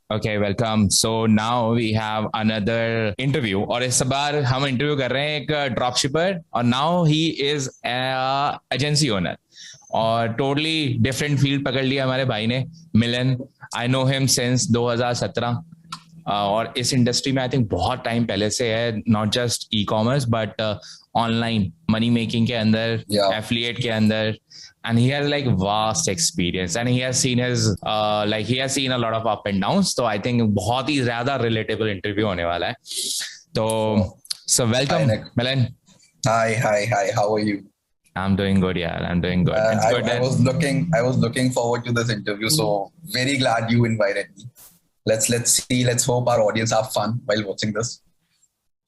Okay, welcome. So now we have another interview और इस बार हम इंटरव्यू कर रहे हैं एक ड्रॉप शिपर और now he is agency owner और टोटली डिफरेंट फील्ड पकड़ लिया हमारे भाई ने मिलन. आई नो हिम सिंस 2017 और इस इंडस्ट्री में आई थिंक बहुत टाइम पहले से है, not just e commerce but online money making के अंदर, एफिलिएट के अंदर. And he has like vast experience and he has seen his he has seen a lot of up and downs. So I think बहुत ही ज्यादा relatable interview होने वाला है. तो so welcome, Milan. Hi. How are you? I'm doing good, yeah. I'm doing good. It's good I was looking forward to this interview, so very glad you invited me. Let's hope our audience have fun while watching this.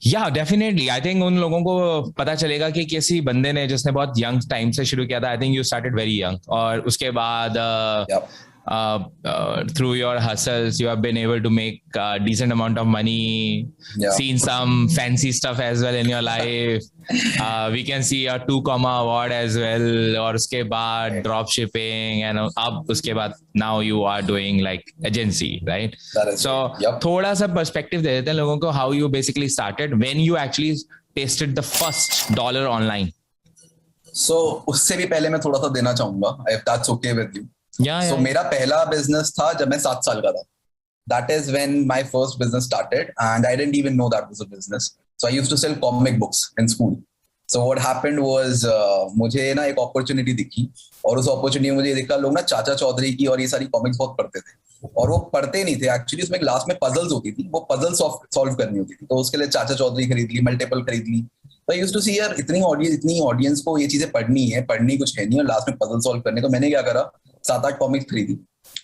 या definitely I think उन लोगों को पता चलेगा कि किसी बंदे ने जिसने बहुत यंग टाइम से शुरू किया था. I think you started very young और उसके बाद through your hustles you have been able to make a decent amount of money, seen some fancy stuff as well in your life. We can see a 2 comma award as well और उसके बाद drop shipping and अब उसके बाद now you are doing like agency, right? So थोड़ा सा perspective दे देते हैं लोगों को how you basically started, when you actually tasted the first dollar online. So उससे भी पहले मैं थोड़ा सा देना चाहूंगा if that's okay with you. So मेरा पहला बिजनेस था जब मैं 7 साल का था. That is when my first business started and I didn't even know that was a business. So I used to sell comic books in school. So what happened was मुझे ना एक अपॉर्चुनिटी दिखी और उस अपॉर्चुनिटी में मुझे ये दिखा लोग ना चाचा चौधरी की और ये सारी कॉमिक्स बहुत पढ़ते थे और वो पढ़ते नहीं थे एक्चुअली. उसमें क्लास में पजल्स होती थी, वो पजल सॉल्व करनी होती थी. तो उसके लिए चाचा चौधरी खरीद ली, मल्टीपल खरीद ली. तो आई यूज्ड टू सी यार इतनी ऑडियंस को ये चीजें पढ़नी कुछ है नहीं और लास्ट में पजल सॉल्व करने. तो मैंने क्या करा, 7-8 कॉमिक्स खरीदी.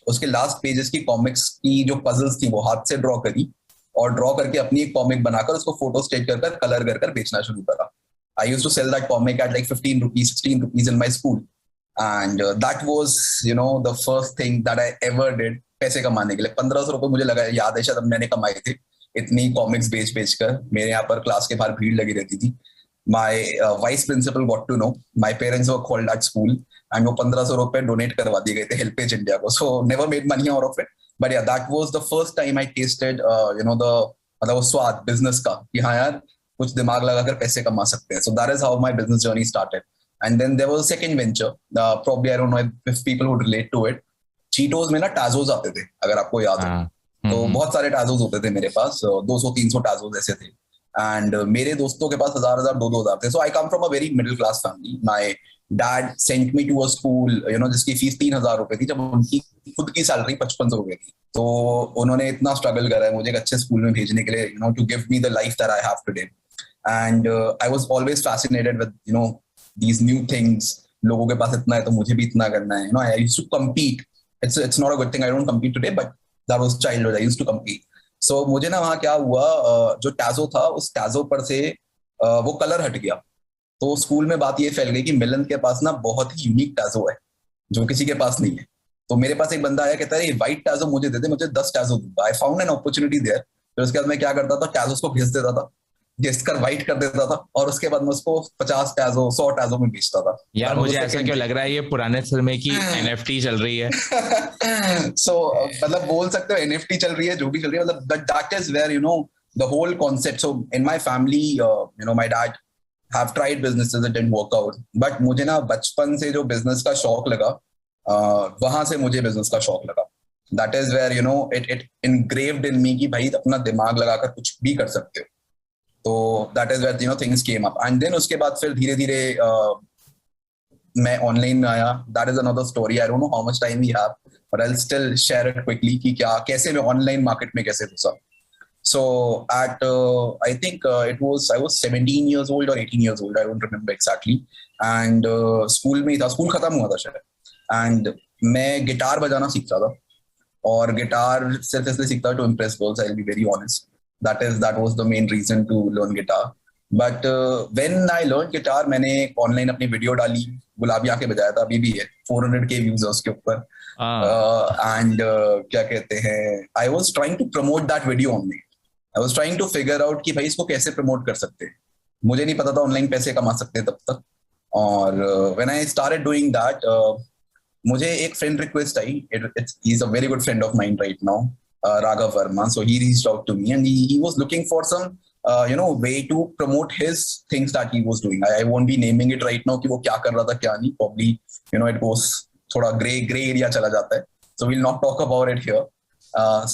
उसके लास्ट पेजेस की कॉमिक्स की जो पजल्स थी वो हाथ से ड्रॉ करी और ड्रॉ करके अपनी एक कॉमिक बनाकर उसको फोटो स्टेट कर कलर कर बेचना शुरू करा. I used to sell that comic at like 15 rupees 16 rupees in my school and that was the first thing that I ever did पैसे कमाने के लिए. 1500 रुपए मुझे लगा, याद है शायद मैंने कमाए थे इतनी कॉमिक्स बेच कर. मेरे यहाँ पर क्लास के बाहर भीड़ लगी रहती थी. My vice principal got to know. My parents were called at school and वो 1500 रुपए डोनेट करवा दिए गए थे हेल्पेज इंडिया को. So never made money out of it. But yeah, that was the first time I tasted the मतलब वो स्वाद बिजनेस का कि हाँ यार कुछ दिमाग लगाकर पैसे कमा सकते हैं. So that is how my business journey started. And then there was a second venture. Probably I don't know if people would relate to it. Cheetos में ना Tazos आते थे, अगर आपको याद हो. तो बहुत सारे Tazos होते थे मेरे पास, 200-300 Tazos ऐसे थे. एंड मेरे दोस्तों के पास 1000 2,000 थे. So I come from a very middle class family. My dad sent me to a school जिसकी फीस 3,000 रुपए थी जब उनकी खुद की सैलरी 5500 रुपए थी. तो उन्होंने इतना स्ट्रगल करा है मुझे एक अच्छे स्कूल में भेजने के लिए, to give me the life that I have today. And I was always fascinated with these new things. लोगों के पास इतना है तो मुझे भी इतना करना है. I used to compete. It's not a good thing, I don't compete today, but that was childhood. I used to compete. So मुझे ना वहाँ क्या हुआ, जो टैजो था उस टैजो पर से वो कलर हट गया. तो स्कूल में बात ये फैल गई कि मिलन के पास ना बहुत ही यूनिक टैजो है जो किसी के पास नहीं है. तो मेरे पास एक बंदा आया, कहता है व्हाइट टैजो मुझे दे दे, मुझे 10 टैजो दूंगा. I found an opportunity there. फिर उसके बाद मैं क्या करता था, टैजोस को घिस देता था, घिस कर व्हाइट कर देता था और उसके बाद मैं उसको 50 टैजो 100 टैजो में बेचता था. यार मुझे ऐसा क्यों लग रहा है ये पुराने समय की एनएफटी चल रही है. सो मतलब बोल सकते हो एनएफटी चल रही है, जो भी चल रही है. मतलब that is where the whole concept. So in my family my dad have tried businesses, it didn't work out. But मुझे ना बचपन से जो बिजनेस का शौक लगा, वहां से मुझे बिजनेस का शौक लगा. That is where it engraved in me कि भाई अपना दिमाग लगाकर कुछ भी कर सकते हो. तो that is where things came up. And then उसके बाद फिर धीरे धीरे मैं ऑनलाइन में आया. That is another story. I don't know how much time we have, but I will still share it quickly कि कैसे मैं ऑनलाइन मार्केट में कैसे घुसा. So at I think I was 17 years old or 18 years old, I don't remember exactly. And school में ही था, school खत्म हुआ था शायद. एंड मैं गिटार बजाना सीखता था और गिटार सिर्फ इसलिए सीखता था to impress girls. I will be very honest. That was the main reason to learn guitar. But when I learned guitar, मैंने ऑनलाइन अपनी वीडियो डाली, गुलाबी आंखें बजाया था, अभी भी है 400K व्यूज है उसके ऊपर. एंड क्या कहते हैं, I was trying to promote that video online. I was trying to figure out कि भाई इसको कैसे प्रमोट कर सकते हैं. मुझे नहीं पता था ऑनलाइन पैसे कमा सकते तब तक. और when I started doing that, मुझे एक friend request I. He is a very good friend of mine right now. Raghav Verma. So he reached out to me and he was looking for some way to promote his things that he was doing. I won't be naming it right now कि वो क्या कर रहा था क्या नहीं. Probably it goes थोड़ा gray area चला जाता है. So we'll not talk about it here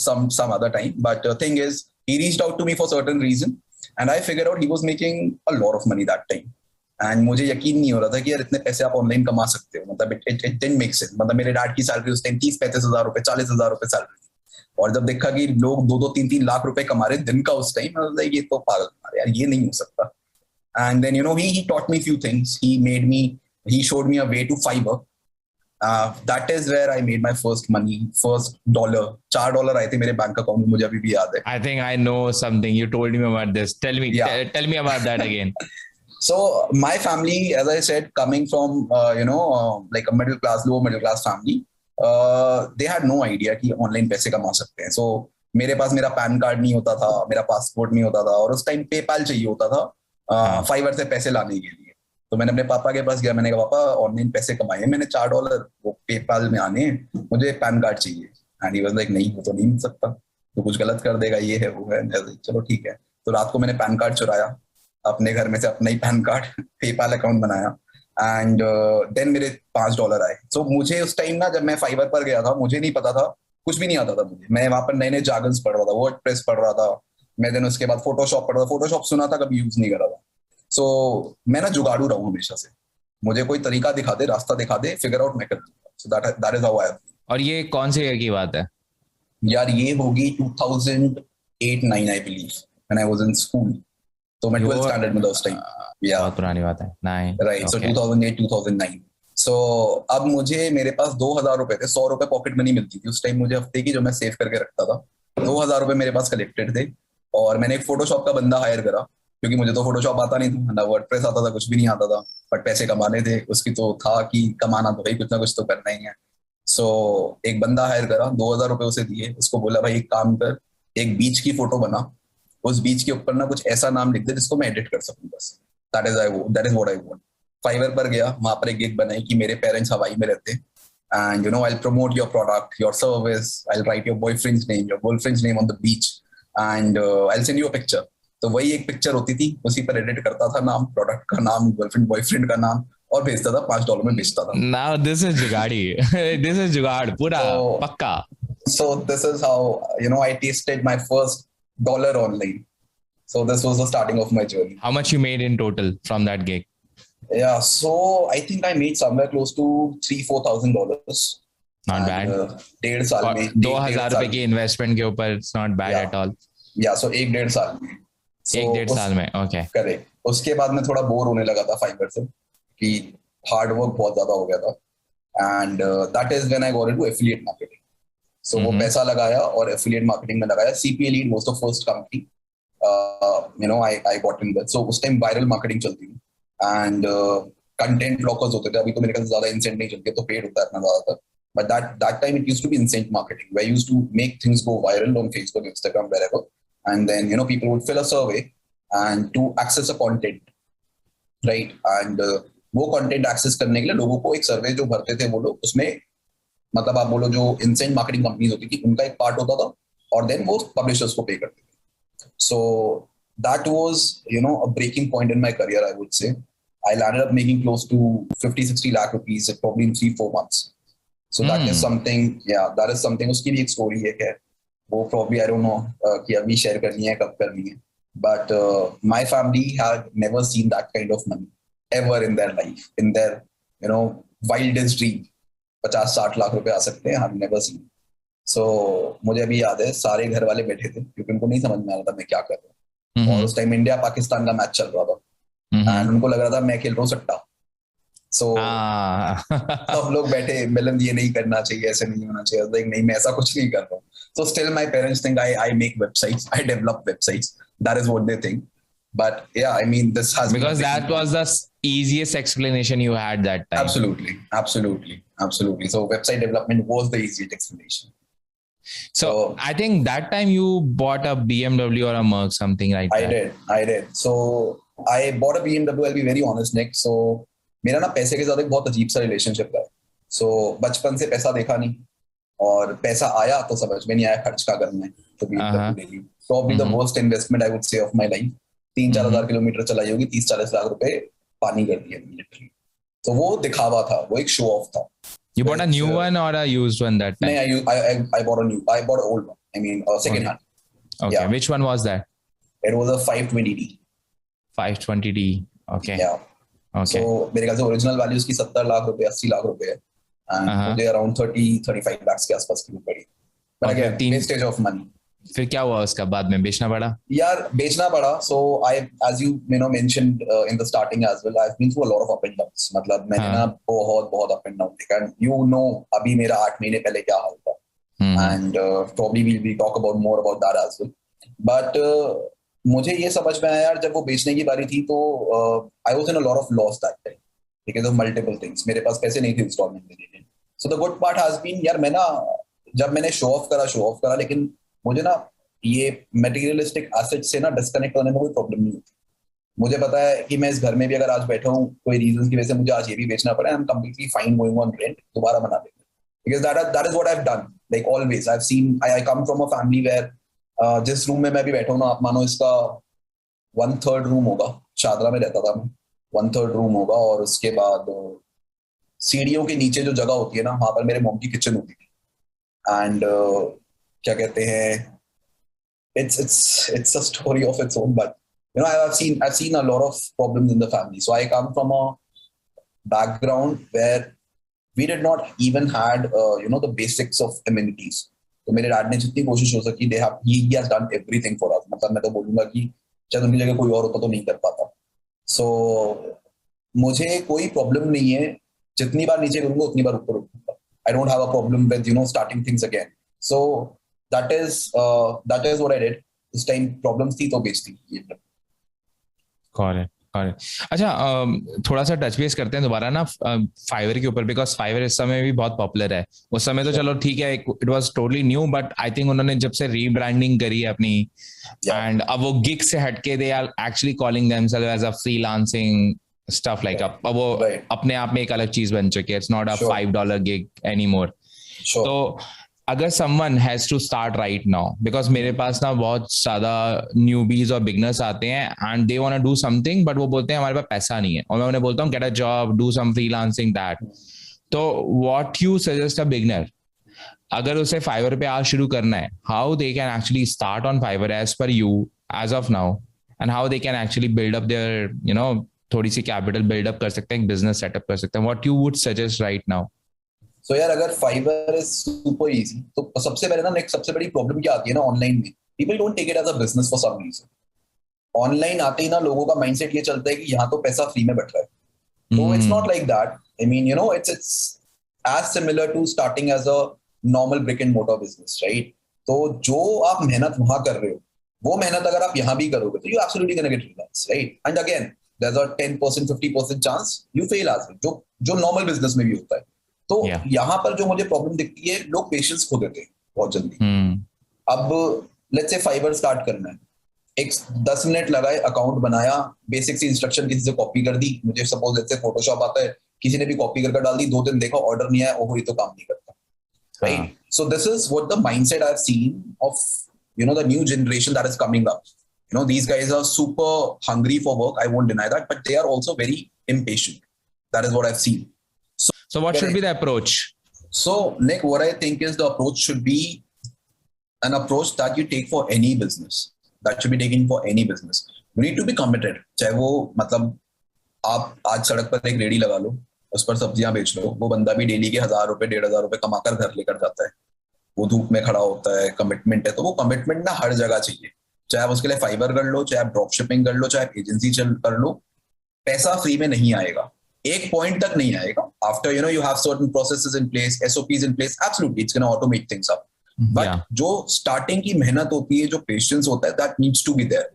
some other time. But the thing is, he reached out to me for certain reason and I figured out he was making a lot of money that time. And मुझे यकीन नहीं हो रहा था कि यार इतने पैसे आप ऑनलाइन कमा सकते हो. मतलब it didn't make sense. मतलब मेरे डैड की सैलरी उस टाइम 30-35 हजार रुपए 40 हजार रुपए सैलरी थी. और जब देखा कि लोग 2-3 लाख रुपए कमा रहे दिन का उस टाइम, ये तो पागल मारे यार, ये नहीं हो सकता. And then he taught me few things. He showed me a way to Fiverr. That is where I made my first money, first $. $4 आए थे मेरे बैंक अकाउंट में, मुझे अभी भी याद है. I think I know something. You told me about this. Tell me about that again. So my family, as I said, coming from like a lower middle class family, they had no idea कि online पैसे कमा सकते हैं. So मेरे पास मेरा pan card नहीं होता था, मेरा पासपोर्ट नहीं होता था, और उस टाइम पेपाल चाहिए होता था फाइवर से पैसे लाने के लिए. तो मैंने अपने पापा के पास गया, मैंने कहा पापा ऑनलाइन पैसे कमाए, मैंने $4 वो पेपाल में आने, मुझे पैन कार्ड चाहिए. एंड ही वाज लाइक नहीं, वो तो नहीं मिल सकता, तो कुछ गलत कर देगा, ये है वो है. चलो ठीक है. तो रात को मैंने पैन कार्ड चुराया अपने घर में से, अपना ही पैन कार्ड पेपाल अकाउंट बनाया एंड देन मेरे $5 आए. सो मुझे उस टाइम ना, जब मैं फाइवर पर गया था, मुझे नहीं पता था, कुछ भी नहीं आता था मुझे. मैं वहां पर नए नए जार्गन्स पढ़ रहा था, वर्डप्रेस पढ़ रहा था मैं, देन उसके बाद फोटोशॉप पढ़ रहा था. फोटोशॉप सुना था, कभी यूज नहीं करा था. सो मैं ना जुगाड़ू रहा हूँ हमेशा से, मुझे कोई तरीका दिखा दे, रास्ता दिखा दे, फिगर आउट मैं कर लूंगा. सो दैट इज हाउ आई. और ये कौन से ईयर की बात है यार? ये होगी 2008-9 I believe, when I was in school. तो मैं 12th स्टैंडर्ड में था उस टाइम. बहुत पुरानी बात है. राइट. सो 2008-2009. सो अब मुझे, मेरे पास 2000 रुपए थे, 100 रुपए पॉकेट मनी मिलती थी उस टाइम मुझे हफ्ते की, जो मैं सेव करके रखता था. 2000 रुपए मेरे पास कलेक्टेड थे और मैंने एक फोटोशॉप का बंदा हायर करा, क्योंकि मुझे तो फोटोशॉप आता नहीं था, ना वर्डप्रेस आता था, कुछ भी नहीं आता था, बट पैसे कमाने थे. उसकी तो था कि कमाना तो भाई कुछ ना कुछ तो करना ही है. सो एक बंदा हायर करा, 2000 रुपए उसे दिए, उसको बोला भाई एक काम कर, एक बीच की फोटो बना, उस बीच के ऊपर ना कुछ ऐसा नाम लिख दे जिसको मैं एडिट कर सकूं, बस. That is what I want. Fiverr पर गया, वहां पर एक गिग बनाई कि मेरे पेरेंट्स हवाई में रहते and I'll promote your product, your service, I'll write your boyfriend's name, your girlfriend's name on the beach and I'll send you a picture. तो वही एक पिक्चर होती थी, उसी पर एडिट करता था नाम, प्रोडक्ट का नाम, गर्लफ्रेंड बॉयफ्रेंड का नाम, और भेजता था, $5 में बेचता था. Now this is जुगाड़ी. This is जुगाड़ पूरा पक्का. So this is how I tasted my first $1 online. So this was the starting of my journey. How much you made in total from that gig? Yeah, so I think I made somewhere close to $3,000-4,000. Not bad. 1.5 साल में 2000 रुपए की investment के ऊपर, it's not bad at all. Yeah, so 1.5 साल में. 1.5 साल में. Okay. करेक्ट. उसके बाद मैं थोड़ा बोर होने लगा था फाइवर से, कि हार्ड वर्क बहुत ज्यादा हो गया था. And that is when I got into affiliate marketing. So वो पैसा लगाया और एफिलिएट मार्केटिंग में लगाया. CPA lead was the first company I got in with. So उस टाइम वायरल मार्केटिंग चलती थी एंड कंटेंट ब्लॉकर्स होते थे. अभी तो मेरे ख्याल से ज्यादा इंसेंट नहीं चलते, तो पेड होता है इतना ज्यादातर. But that time it used to be instant marketing, where I used to make things go viral on Facebook, Instagram, wherever, and then people would fill a survey and to access a content, right? And वो content access करने के लिए लोगों को एक सर्वे जो भरते थे वो लोग, उसमें मतलब आप बोलो जो instant marketing companies होती थी उनका एक पार्ट होता था और then वो publishers को पे करते थे. So that was a breaking point in my career, I would say. I landed up making close to 50-60 lakh rupees probably in 3-4 months. So that is something, that is something. उसकी भी एक story है, क्या वो probably I don't know कि अभी share करनी है, कब करनी है. But my family had never seen that kind of money ever in their life, in their wildest dream. 50-60 lakh रुपए आ सकते हैं, I've never seen. So मुझे अभी याद है, सारे घर वाले बैठे थे क्योंकि उनको नहीं समझ में आ रहा था मैं क्या कर रहा हूँ. और उस टाइम इंडिया पाकिस्तान का मैच चल रहा था एंड उनको लग रहा था मैं खेल रहा हूँ सट्टा. So सब लोग बैठे, मतलब ये नहीं करना चाहिए, ऐसे नहीं होना चाहिए. Like, नहीं, मैं ऐसा कुछ नहीं कर रहा हूँ. So still my parents think I make websites, I develop websites. That is what they think. But yeah, I mean, this has because that was the easiest explanation you had that time. Absolutely. So website development was the easiest explanation. So I think that time you bought a BMW or a Merc, something like that. I did. So I bought a BMW. I'll be very honest, Nick. So मेरा ना पैसे के साथ एक बहुत अजीब सा relationship है. सो बचपन से पैसा देखा नहीं और पैसा आया तो समझ में नहीं आया खर्च का करना है, तो probably the worst investment I would say of my life. 3-4 हजार किलोमीटर चलाई होगी, 30-40 लाख रुपए पानी कर दिए लिटरली। तो वो दिखावा था, वो एक शो ऑफ था। You bought a new one or a used one that time? I bought an old one. I mean, second hand. Okay. Yeah. Which one was that? It was a 520D. 520D. Okay. Yeah. Okay. So मेरे ख्याल से original value उसकी 70 लाख रुपए 80 लाख रुपए है, and मुझे around 30-35 lakh के आसपास की पड़ी। But again, wastage of money. फिर क्या हुआ उसका बाद में, बेचना पड़ा? यार बेचना पड़ा। So as you mentioned in the starting as well, I've been through a lot of up and downs. मतलब मैंने ना बहुत up and down देखा, and you know अभी मेरा 8 महीने पहले क्या हाल था, and probably we'll talk about more about that as well. But मुझे ये समझ में आया यार, जब वो बेचने की बारी थी तो I was in a lot of loss that time because of multiple things. मेरे पास पैसे नहीं थे इंस्टॉलमेंट देने के। So the good part has been यार, मैं ना जब मैंने शो ऑफ करा, लेकिन मुझे ना ये मटेरियलिस्टिक एसेट से ना डिस्कनेक्ट होने में कोई प्रॉब्लम नहीं होती। मुझे पता है कि मैं इस घर में भी अगर आज बैठा हूँ कोई रीजन की वजह से मुझे आज ये भी बेचना पड़ा, I am completely fine going on rent, दोबारा बना देंगे, because that is what I have done. Like always I have seen, I come from a family where जिस रूम में मैं भी बैठा हूँ ना, आप मानो इसका 1/3 रूम होगा, शादरा में रहता था मैं, 1/3 रूम होगा, और उसके बाद सीढ़ियों के नीचे जो जगह होती है ना, वहां पर मेरे मॉम की किचन होती थी, एंड क्या कहते हैं, it's a story of its own, but I've seen a lot of problems in the family. So I come from a background where we did not even had the basics of amenities. तो मेरे dad ने जितनी कोशिश हो सकी, he has done everything for us. मतलब मैं तो बोलूंगा कि शायद उनकी जगह कोई और होता तो नहीं कर पाता। So मुझे कोई प्रॉब्लम नहीं है, जितनी बार नीचे करूंगा उतनी बार ऊपर उठूंगा। I don't have a problem with starting things again. So that is what I did. उस टाइम प्रॉब्लम्स थी तो बेचती ये। करेक्ट। अच्छा, थोड़ा सा टच बेस करते हैं दोबारा ना फाइवर के ऊपर, बिकॉज फाइवर इस समय भी बहुत पॉपुलर है। उस समय तो चलो ठीक है, it was totally new, but I think उन्होंने जब से रीब्रांडिंग करी है अपनी, एंड अब वो गिग से हटके they are actually calling themselves as a freelancing stuff like, अब वो अपने आप में एक अलग चीज बन चुकी है। It's not a $5 gig anymore. तो अगर someone has to start right now, because मेरे पास ना बहुत ज्यादा न्यूबीज और बिगनर्स आते हैं and they want to do something, but वो बोलते हैं हमारे पास पैसा नहीं है, और मैं उन्हें बोलता हूँ get a job, do some freelancing that. तो what you suggest a beginner, अगर उसे Fiverr पे आज शुरू करना है, how they can actually start on Fiverr as per you as of now, and how they can actually build up their थोड़ी सी capital buildup कर सकते हैं, बिजनेस सेटअप कर सकते हैं। what you would suggest right now? So यार, अगर Fiverr is super easy, तो सबसे पहले ना सबसे बड़ी प्रॉब्लम क्या आती है ना ऑनलाइन में, people don't take it as a business for some reason. Online आते ही ना लोगों का माइंडसेट ये चलता है कि यहाँ तो पैसा फ्री में बट रहा है। तो it's not like that. I mean, it's as similar to starting as a normal brick and mortar business, right? तो जो आप मेहनत वहां कर रहे हो, वो मेहनत अगर आप यहाँ भी करोगे तो you absolutely gonna get results, right? And again, there's a 10%, 50% chance you fail as well, जो normal business में भी होता है। तो यहाँ पर जो मुझे प्रॉब्लम दिखती है, लोग पेशेंस खो देते हैं बहुत जल्दी। अब लेट्स से फाइवर स्टार्ट करना है, एक 10 मिनट लगाए, अकाउंट बनाया, बेसिक सी इंस्ट्रक्शन किसी से कॉपी कर दी, मुझे सपोज लेट्स से फोटोशॉप आता है, किसी ने भी कॉपी कर डाल दी, 2 दिन देखा ऑर्डर नहीं आया, ओहो ये तो काम नहीं करता, right? So this is what the mindset I have scene of the new generation that is coming up. These guys are super hungry for work, I won't deny that, but they are also very impatient. That is what I've seen. So what should be the approach? So Nick, what I think is the approach should be an approach that you take for any business. That should be taken for any business. You need to be committed. चाहे वो मतलब आप आज सड़क पर एक ready लगा लो, उस पर सब्जियां बेच लो, वो बंदा भी डेली के 1,000 रुपए 1,500 रुपए कमाकर घर लेकर जाता है, वो धूप में खड़ा होता है, कमिटमेंट है। तो वो कमिटमेंट ना हर जगह चाहिए, चाहे आप उसके लिए फाइबर कर लो, चाहे आप ड्रॉप शिपिंग कर लो, चाहे आप एजेंसी कर लो, पैसा फ्री में नहीं आएगा, एक पॉइंट तक नहीं आएगा। After you have certain processes in place, SOPs in place, absolutely it's going to automate things up, but जो स्टार्टिंग की मेहनत होती है, जो पेशेंस होता है, that needs to be there,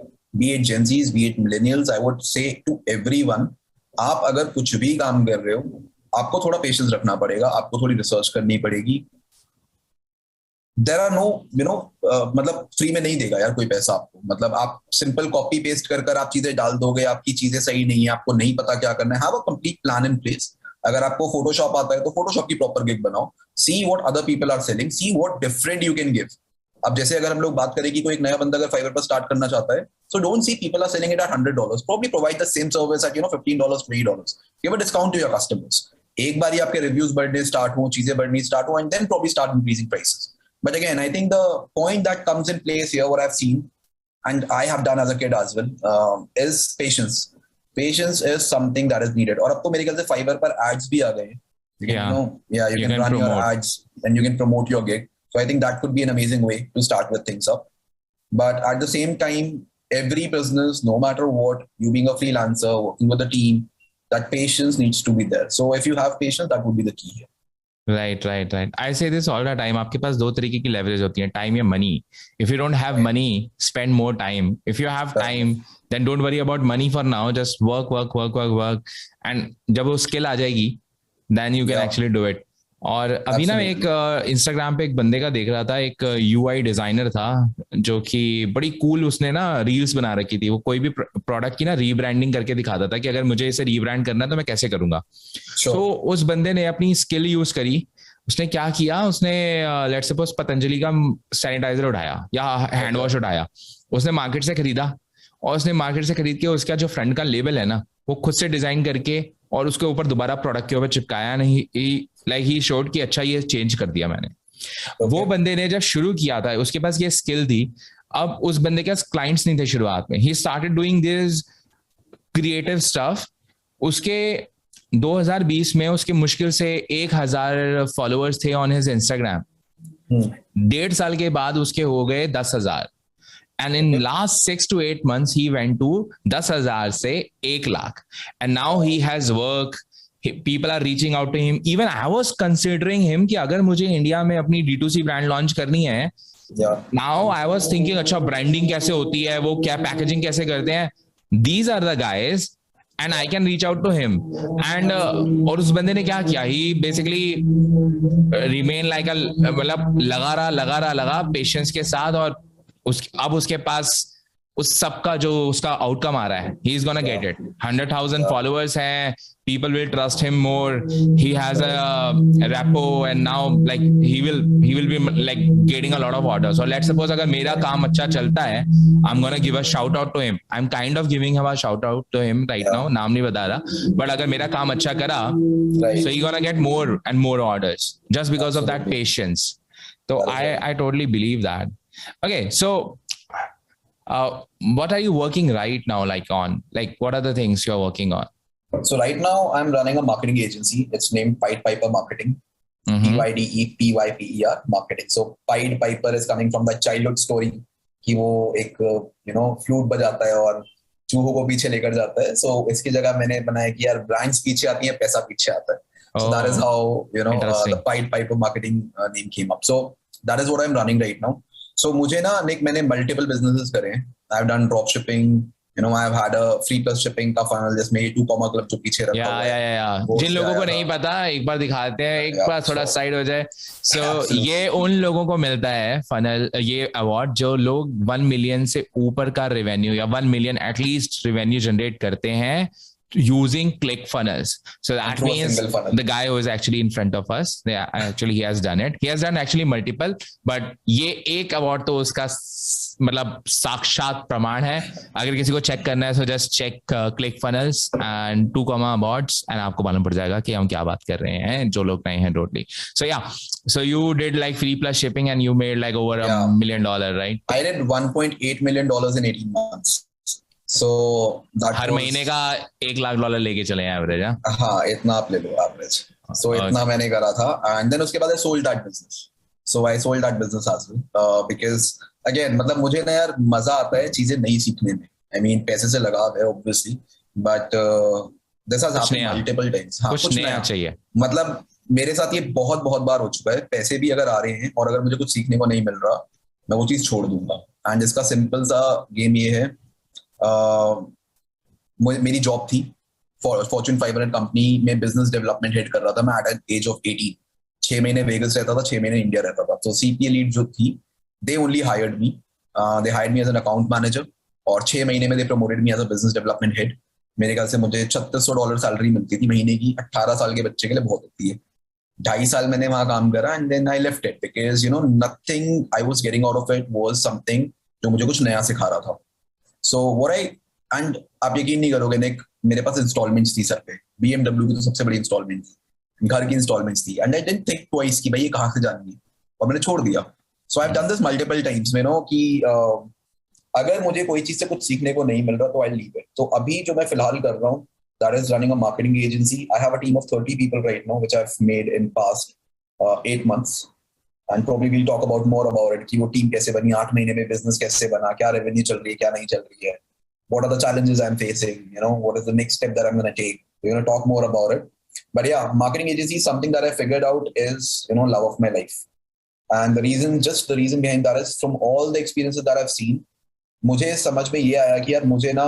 be it Gen Zs, be it millennials, I would say to everyone, आप अगर कुछ भी काम कर रहे हो, आपको थोड़ा पेशेंस रखना पड़ेगा, आपको थोड़ी रिसर्च करनी पड़ेगी। There are no मतलब फ्री में नहीं देगा यार कोई पैसा आपको। मतलब आप सिंपल कॉपी पेस्ट कर आप चीजें डाल दोगे, आपकी चीजें सही नहीं है, आपको नहीं पता क्या करना है, have a complete plan in place, अगर आपको फोटोशॉप आता है तो फोटोशॉप की प्रॉपर गिग बनाओ, see what other people are selling, see what different you can give. अब जैसे अगर हम लोग बात करें कि कोई एक नया बंदा अगर फाइवर पर स्टार्ट करना चाहता है, so don't see people are selling it at $100, probably provide the same service at $15, $20, give a discount to your customers। एक बार ही आपके रिव्यूज बढ़ने स्टार्ट हो, चीजें बढ़नी स्टार्ट हो, and then probably start increasing prices। But again, I think the point that comes in place here, what I've seen and I have done as a kid as well, is patience। Patience is something that is needed। और अब तो मेरे ख्याल से fibre पर ads भी आ गए हैं, you can run your ads and you can promote your gig। So I think that could be an amazing way to start with things up। But at the same time, every business, no matter what, you being a freelancer, working with a team, that patience needs to be there। So if you have patience, that would be the key here। Right. I say this all the time. आपके पास दो तरीके की leverage होती है, time या money। If you don't have money, spend more time। If you have time, then don't worry about money for now। Just work। And जब वो skill आ जाएगी, then you can actually do it। और अभी ना एक Instagram पे एक बंदे का देख रहा था, एक यूआई डिजाइनर था जो कि बड़ी कूल, उसने ना रील्स बना रखी थी। वो कोई भी प्रोडक्ट की ना रीब्रांडिंग करके दिखाता था कि अगर मुझे इसे रीब्रांड करना है तो मैं कैसे करूंगा। तो उस बंदे ने अपनी स्किल यूज करी। उसने क्या किया, उसने लेट्स सपोज पतंजलि का सैनिटाइजर उठाया या हैंड वॉश उठाया, उसने मार्केट से खरीदा, और उसने मार्केट से खरीद के उसका जो फ्रंट का लेबल है ना वो खुद से डिजाइन करके और उसके ऊपर दोबारा प्रोडक्ट के ऊपर चिपकाया। नहीं, लाइक ही शोड कि अच्छा ये चेंज कर दिया मैंने। वो बंदे ने जब शुरू किया था, उसके पास ये स्किल थी। अब उस बंदे के पास क्लाइंट्स नहीं थे शुरुआत में। He started doing this creative stuff. उसके 2020 में उसके मुश्किल से 1000 फॉलोअर्स थे ऑन हिज इंस्टाग्राम। 1.5 साल के बाद उसके हो गए 10,000। And in last 6 to 8 months, he went to 10,000 से 1 lakh. And now he has work. People are reaching out to him. Even I was considering him कि अगर मुझे इंडिया में अपनी D2C ब्रांड लॉन्च करनी है, now I was thinking अच्छा branding कैसे होती है, वो क्या पैकेजिंग कैसे करते हैं। These are the guys and I can reach out to him। and और उस बंदे ने क्या किया, he basically remain like a, मतलब लगा पेशेंस के साथ। और अब उसके पास उस सब का जो उसका आउटकम आ रहा है, he is gonna get it। 100,000 followers हैं, people will trust him more। he has a repo and now like he will be like getting a lot of orders। और let's suppose अगर मेरा काम अच्छा चलता है, I'm gonna give a shout out to him। I'm kind of giving him a shout out to him right now, नाम नहीं बता रहा, but अगर मेरा काम अच्छा करा, so he gonna get more and more orders just because of that patience। So I totally believe that। Okay, so what are you working right now, like what are the things you're working on? So right now I'm running a marketing agency। It's named Pied Piper Marketing। PYDEPYPER Marketing। So Pied Piper is coming from the childhood story कि वो एक flute बजाता है और चूहों को पीछे लेकर जाता है। So इसकी जगह मैंने बनाया कि यार ब्रांड्स पीछे आती हैं, पैसा पीछे आता है। So that is how the Pied Piper Marketing name came up। So that is what I'm running right now। So मुझे ना मैंने मल्टीपल बिजनेसेस करे हैं। I've done drop shipping, I've had a free plus shipping का funnel, जिसमें 2 Comma Club जो पीछे रखा हुआ है। जिन लोगों को नहीं पता, एक बार दिखाते हैं, एक बार थोड़ा साइड हो जाए। So ये उन लोगों को मिलता है फनल, ये अवार्ड जो लोग 1 मिलियन से ऊपर का रेवेन्यू या 1 मिलियन एटलीस्ट रेवेन्यू जनरेट करते हैं using ClickFunnels। So that means the guy who is actually in front of us, he has done it। He has done actually multiple, but ये एक अवार्ड तो उसका मतलब साक्षात प्रमाण है। अगर किसी को चेक करना है तो just check ClickFunnels and 2 Comma Awards and आपको मालूम पड़ जाएगा कि हम क्या बात कर रहे हैं, जो लोग नहीं हैं totally. So yeah, so you did like free plus shipping and you made like over $1 million, right? I did $1.8 million in 18 months। So हर महीने का $1 लाख लेके चले हैं एवरेज। हाँ, इतना आप ले लो एवरेज। So इतना मैंने करा था। And then उसके बाद I sold that business। So I sold that business as well because again मतलब मुझे ना यार मजा आता है चीजें नई सीखने में। I mean पैसे से लगाव है obviously, but this has happened multiple times। हाँ, कुछ नया चाहिए। मतलब मेरे साथ ये बहुत बार हो चुका है। पैसे भी अगर आ रहे हैं और अगर मुझे कुछ सीखने को नहीं मिल रहा, मैं वो चीज छोड़ दूंगा। एंड इसका सिंपल सा गेम ये है, मेरी जॉब थी फॉर्च्यून 500 कंपनी में, बिजनेस डेवलपमेंट हेड कर रहा था मैं एट एन एज ऑफ 18। 6 महीने वेगस रहता था, 6 महीने इंडिया रहता था। तो सीपीए लीड जो थी, they only hired me, they hired me as an account manager, और 6 महीने में they promoted me as a business development head. मेरे ख्याल से मुझे $3600 सैलरी मिलती थी महीने की, 18 साल के बच्चे के लिए बहुत होती है। 2.5 साल मैंने वहां काम करा and then I left it because nothing I was getting out of it was something जो मुझे कुछ नया सिखा रहा था। सो व्हाट आई एंड आप यकीन नहीं करोगे निक, मेरे पास इंस्टॉलमेंट्स थी सर पे, BMW की तो सबसे बड़ी इंस्टॉलमेंट थी, घर की इंस्टॉलमेंट्स थी and I didn't think twice कि भाई ये कहाँ से जानी है, और मैंने छोड़ दिया। So I have done this multiple times कि अगर मुझे कोई चीज से कुछ सीखने को नहीं मिल रहा तो आई लीव इट। तो अभी जो मैं फिलहाल कर रहा हूँ, that is running a marketing agency. I have a team of 30 people right now, which I've made in past 8 months. And probably we'll talk about more about it, कि वो टीम कैसे बनी, 8 महीने में बिजनेस कैसे बना, क्या रेवेन्यू चल रही है, क्या नहीं चल रही है, what are the challenges I'm facing, what is the next step that I'm going to take. We're going to talk more about it. But yeah, marketing agency is something that I figured out is, love of my life. And the reason behind that is from all the experiences that I've seen, मुझे समझ में ये आया कि यार मुझे ना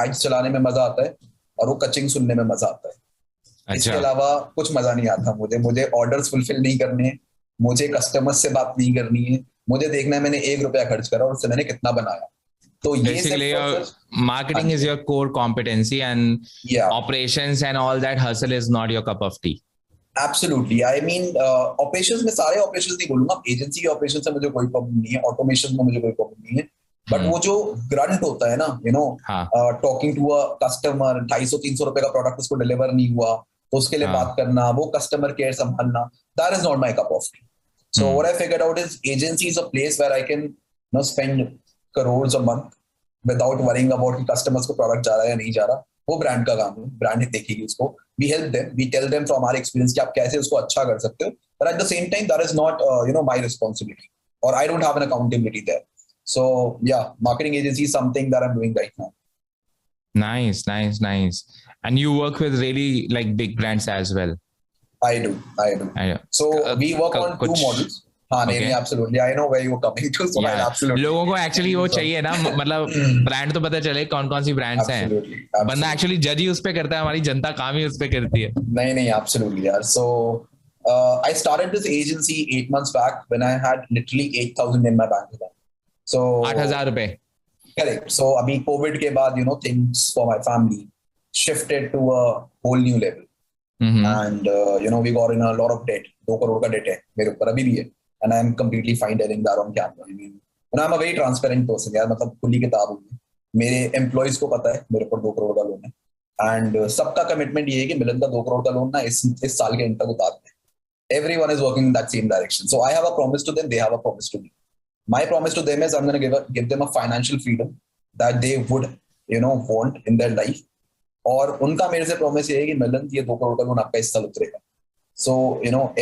ads चलाने में मजा आता है और वो कचिंग सुनने में मजा आता है। अच्छा। इसके अलावा कुछ मजा नहीं आता मुझे ऑर्डर्स फुलफिल नहीं करने, मुझे कस्टमर्स से बात नहीं करनी है, मुझे देखना है मैंने ₹1 खर्च करा और उससे मैंने कितना बनाया। तो basically marketing is your core competency and operations and all that hustle is not your cup of tea. Absolutely. I mean, operations में सारे operations नहीं बोलूंगा, एजेंसी के ऑपरेशन से मुझे कोई प्रॉब्लम नहीं है, ऑटोमेशन में मुझे कोई प्रॉब्लम नहीं है, बट वो जो ग्रंट होता है ना, टॉकिंग टू अ कस्टमर, ₹250-300 का प्रोडक्ट उसको डिलीवर नहीं हुआ तो उसके लिए बात करना, वो कस्टमर केयर संभालना, that is not my cup of tea. So what I figured out is agency is a place where I can spend crores a month without worrying about कि कस्टमर्स को प्रोडक्ट जा रहा है या नहीं जा रहा। वो ब्रांड का काम है, ब्रांड देखेगी उसको, we help them, we tell them from our experience कि आप कैसे उसको अच्छा कर सकते हो, but at the same time that is not my responsibility और I don't have an accountability there. So yeah, marketing agency is something that I'm doing right now. Nice. And you work with really like big brands as well. I do. So we work on two models. हाँ, नहीं, absolutely. I know where you're coming to. So yeah. Absolutely. लोगों को actually वो चाहिए ना, मतलब brand तो पता चले कौन सी ब्रांड्स हैं। बंदा actually जज ही उस पे करता है, हमारी जनता काम ही उस पे करती है। नहीं, absolutely यार। So I started this agency 8 months back when I had literally 8,000 in my bank account. So 8,000 रुपए। Correct. So अभी COVID के बाद things for my family shifted to a whole new level. And we got in a lot of debt. 2 crore का debt है मेरे ऊपर अभी भी है, and I'm completely fine telling that on camera. I mean, I'm a very transparent person यार, मतलब खुली किताब होगी, मेरे एम्प्लॉइज को पता है मेरे ऊपर 2 करोड़ का लोन है, एंड सबका कमिटमेंट ये है कि मिलन का 2 करोड़ का लोन ना इस साल के एंड तक उतार दें। Everyone is working in that same direction. So I have a promise to them, they have a promise to me. My promise to them is I'm going to give them a financial freedom that they would want in their life. और उनका मेरे से promise ये है कि मिलन ये 2 करोड़ का loan आपका इस साल उतरेगा। So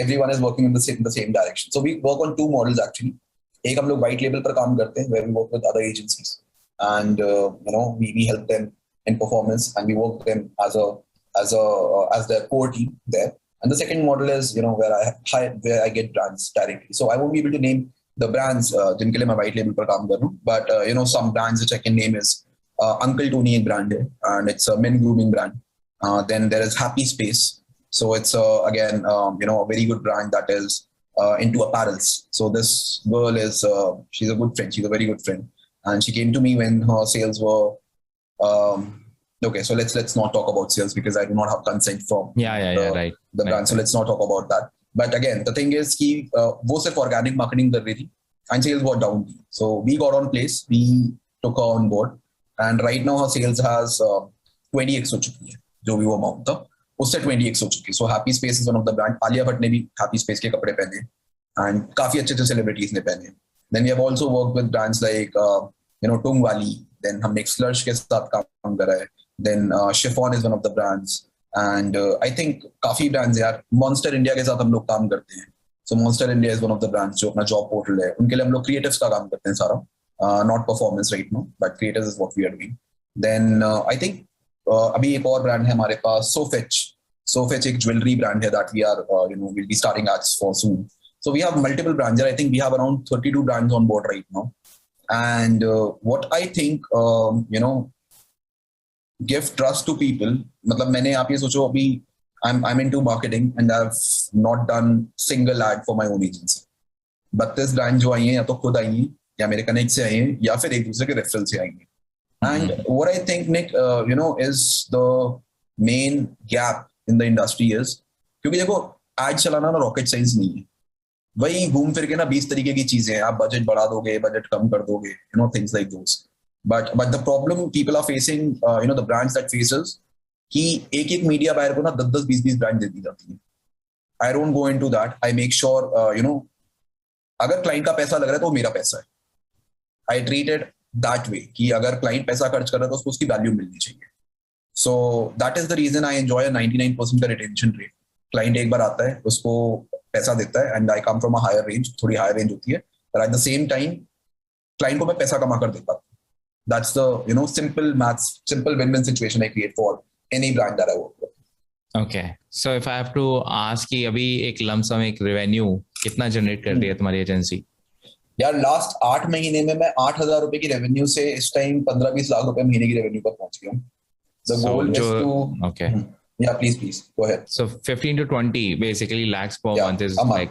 everyone is working in the same direction. So we work on 2 models actually. एक हम लोग white label पर काम करते हैं, where we work with other agencies, and we help them in performance, and we work them as their core team there. And the second model is where I get brands directly. So I won't be able to name the brands जिनके लिए मैं white label पर काम कर रहा हूँ, but some brands which I can name is Uncle Tony एक brand है, and it's a men grooming brand. Then there is Happy Space. So it's again a very good brand that is into apparels. So this girl is she's a good friend. She's a very good friend, and she came to me when her sales were okay. So let's not talk about sales because I do not have consent from the brand. So let's not talk about that. But again, the thing is कि वो सिर्फ organic marketing कर रही थी and sales were down. So we got on place, we took her on board, and right now her sales has 20x हो चुकी है, जो भी वो amount था उससे 20x हो चुकी है. So Happy Space is one of the brand. Alia Bhatt ने भी Happy Space के कपड़े पहने and काफी अच्छे celebrities ने पहने. Then we have also worked with brands like Tung Wali. Then हमने Slursh के साथ काम करा है. Then Chiffon is one of the brands. And I think काफी brands यार, Monster India के साथ हम लोग काम करते हैं. So Monster India is one of the brands जो अपना job portal है, उनके लिए हम लोग creatives का काम करते हैं सारा, not performance right now, but creatives is what we are doing. Then I think अभी एक और brand है हमारे पास, SoFetch. SoFetch एक jewelry brand है that we are we'll be starting ads for soon. So we have multiple brands here. I think we have around 32 brands on board right now. And what I think give trust to people. मतलब मैंने आप ये सोचो अभी I'm into marketing and I've not done single ad for my own agency. 32 brand जो आई हैं या तो खुद आई हैं या मेरे कनेक्ट से आई हैं या फिर एक दूसरे के रेफरल से आई हैं. And what I think, Nick, is the main gap in the industry is, क्योंकि देखो एड चलाना ना रॉकेट साइंस नहीं है, वही घूम फिर के ना 20 तरीके की चीजें हैं, आप बजट बढ़ा दोगे, बजट कम कर दोगे, things like those. But the problem people are facing, the brands that faces, कि एक एक मीडिया बायर को ना 10-10, 20-20 ब्रांड दे दी जाती है. I don't go into that. I make sure, अगर क्लाइंट का पैसा लग रहा है तो मेरा पैसा है. I treat it that way कि अगर क्लाइंट पैसा खर्च कर रहा है तो उसको उसकी वैल्यू मिलनी चाहिए. So that is the reason I enjoy 99% का रिटेंशन रेट. क्लाइंट एक बार आता है, उसको पैसा देता है, and I come from a higher range, थोड़ी हायर रेंज होती है, but at the same time client को मैं पैसा कमा कर देता हूँ. That's the simple maths, simple win-win situation I create for any brand that I work with. Okay, so if I have to ask कि अभी एक lump sum, एक revenue कितना जनरेट कर रही है तुम्हारी एजेंसी? यार लास्ट 8 महीने में मैं 8,000 रुपए की रेवेन्यू से इस टाइम 15-20 लाख रुपए महीने की रेवेन्यू पर पहुंच गया हूँ. The goal is to... Okay. Yeah, please go ahead. So 15 to 20 basically lakhs per month is like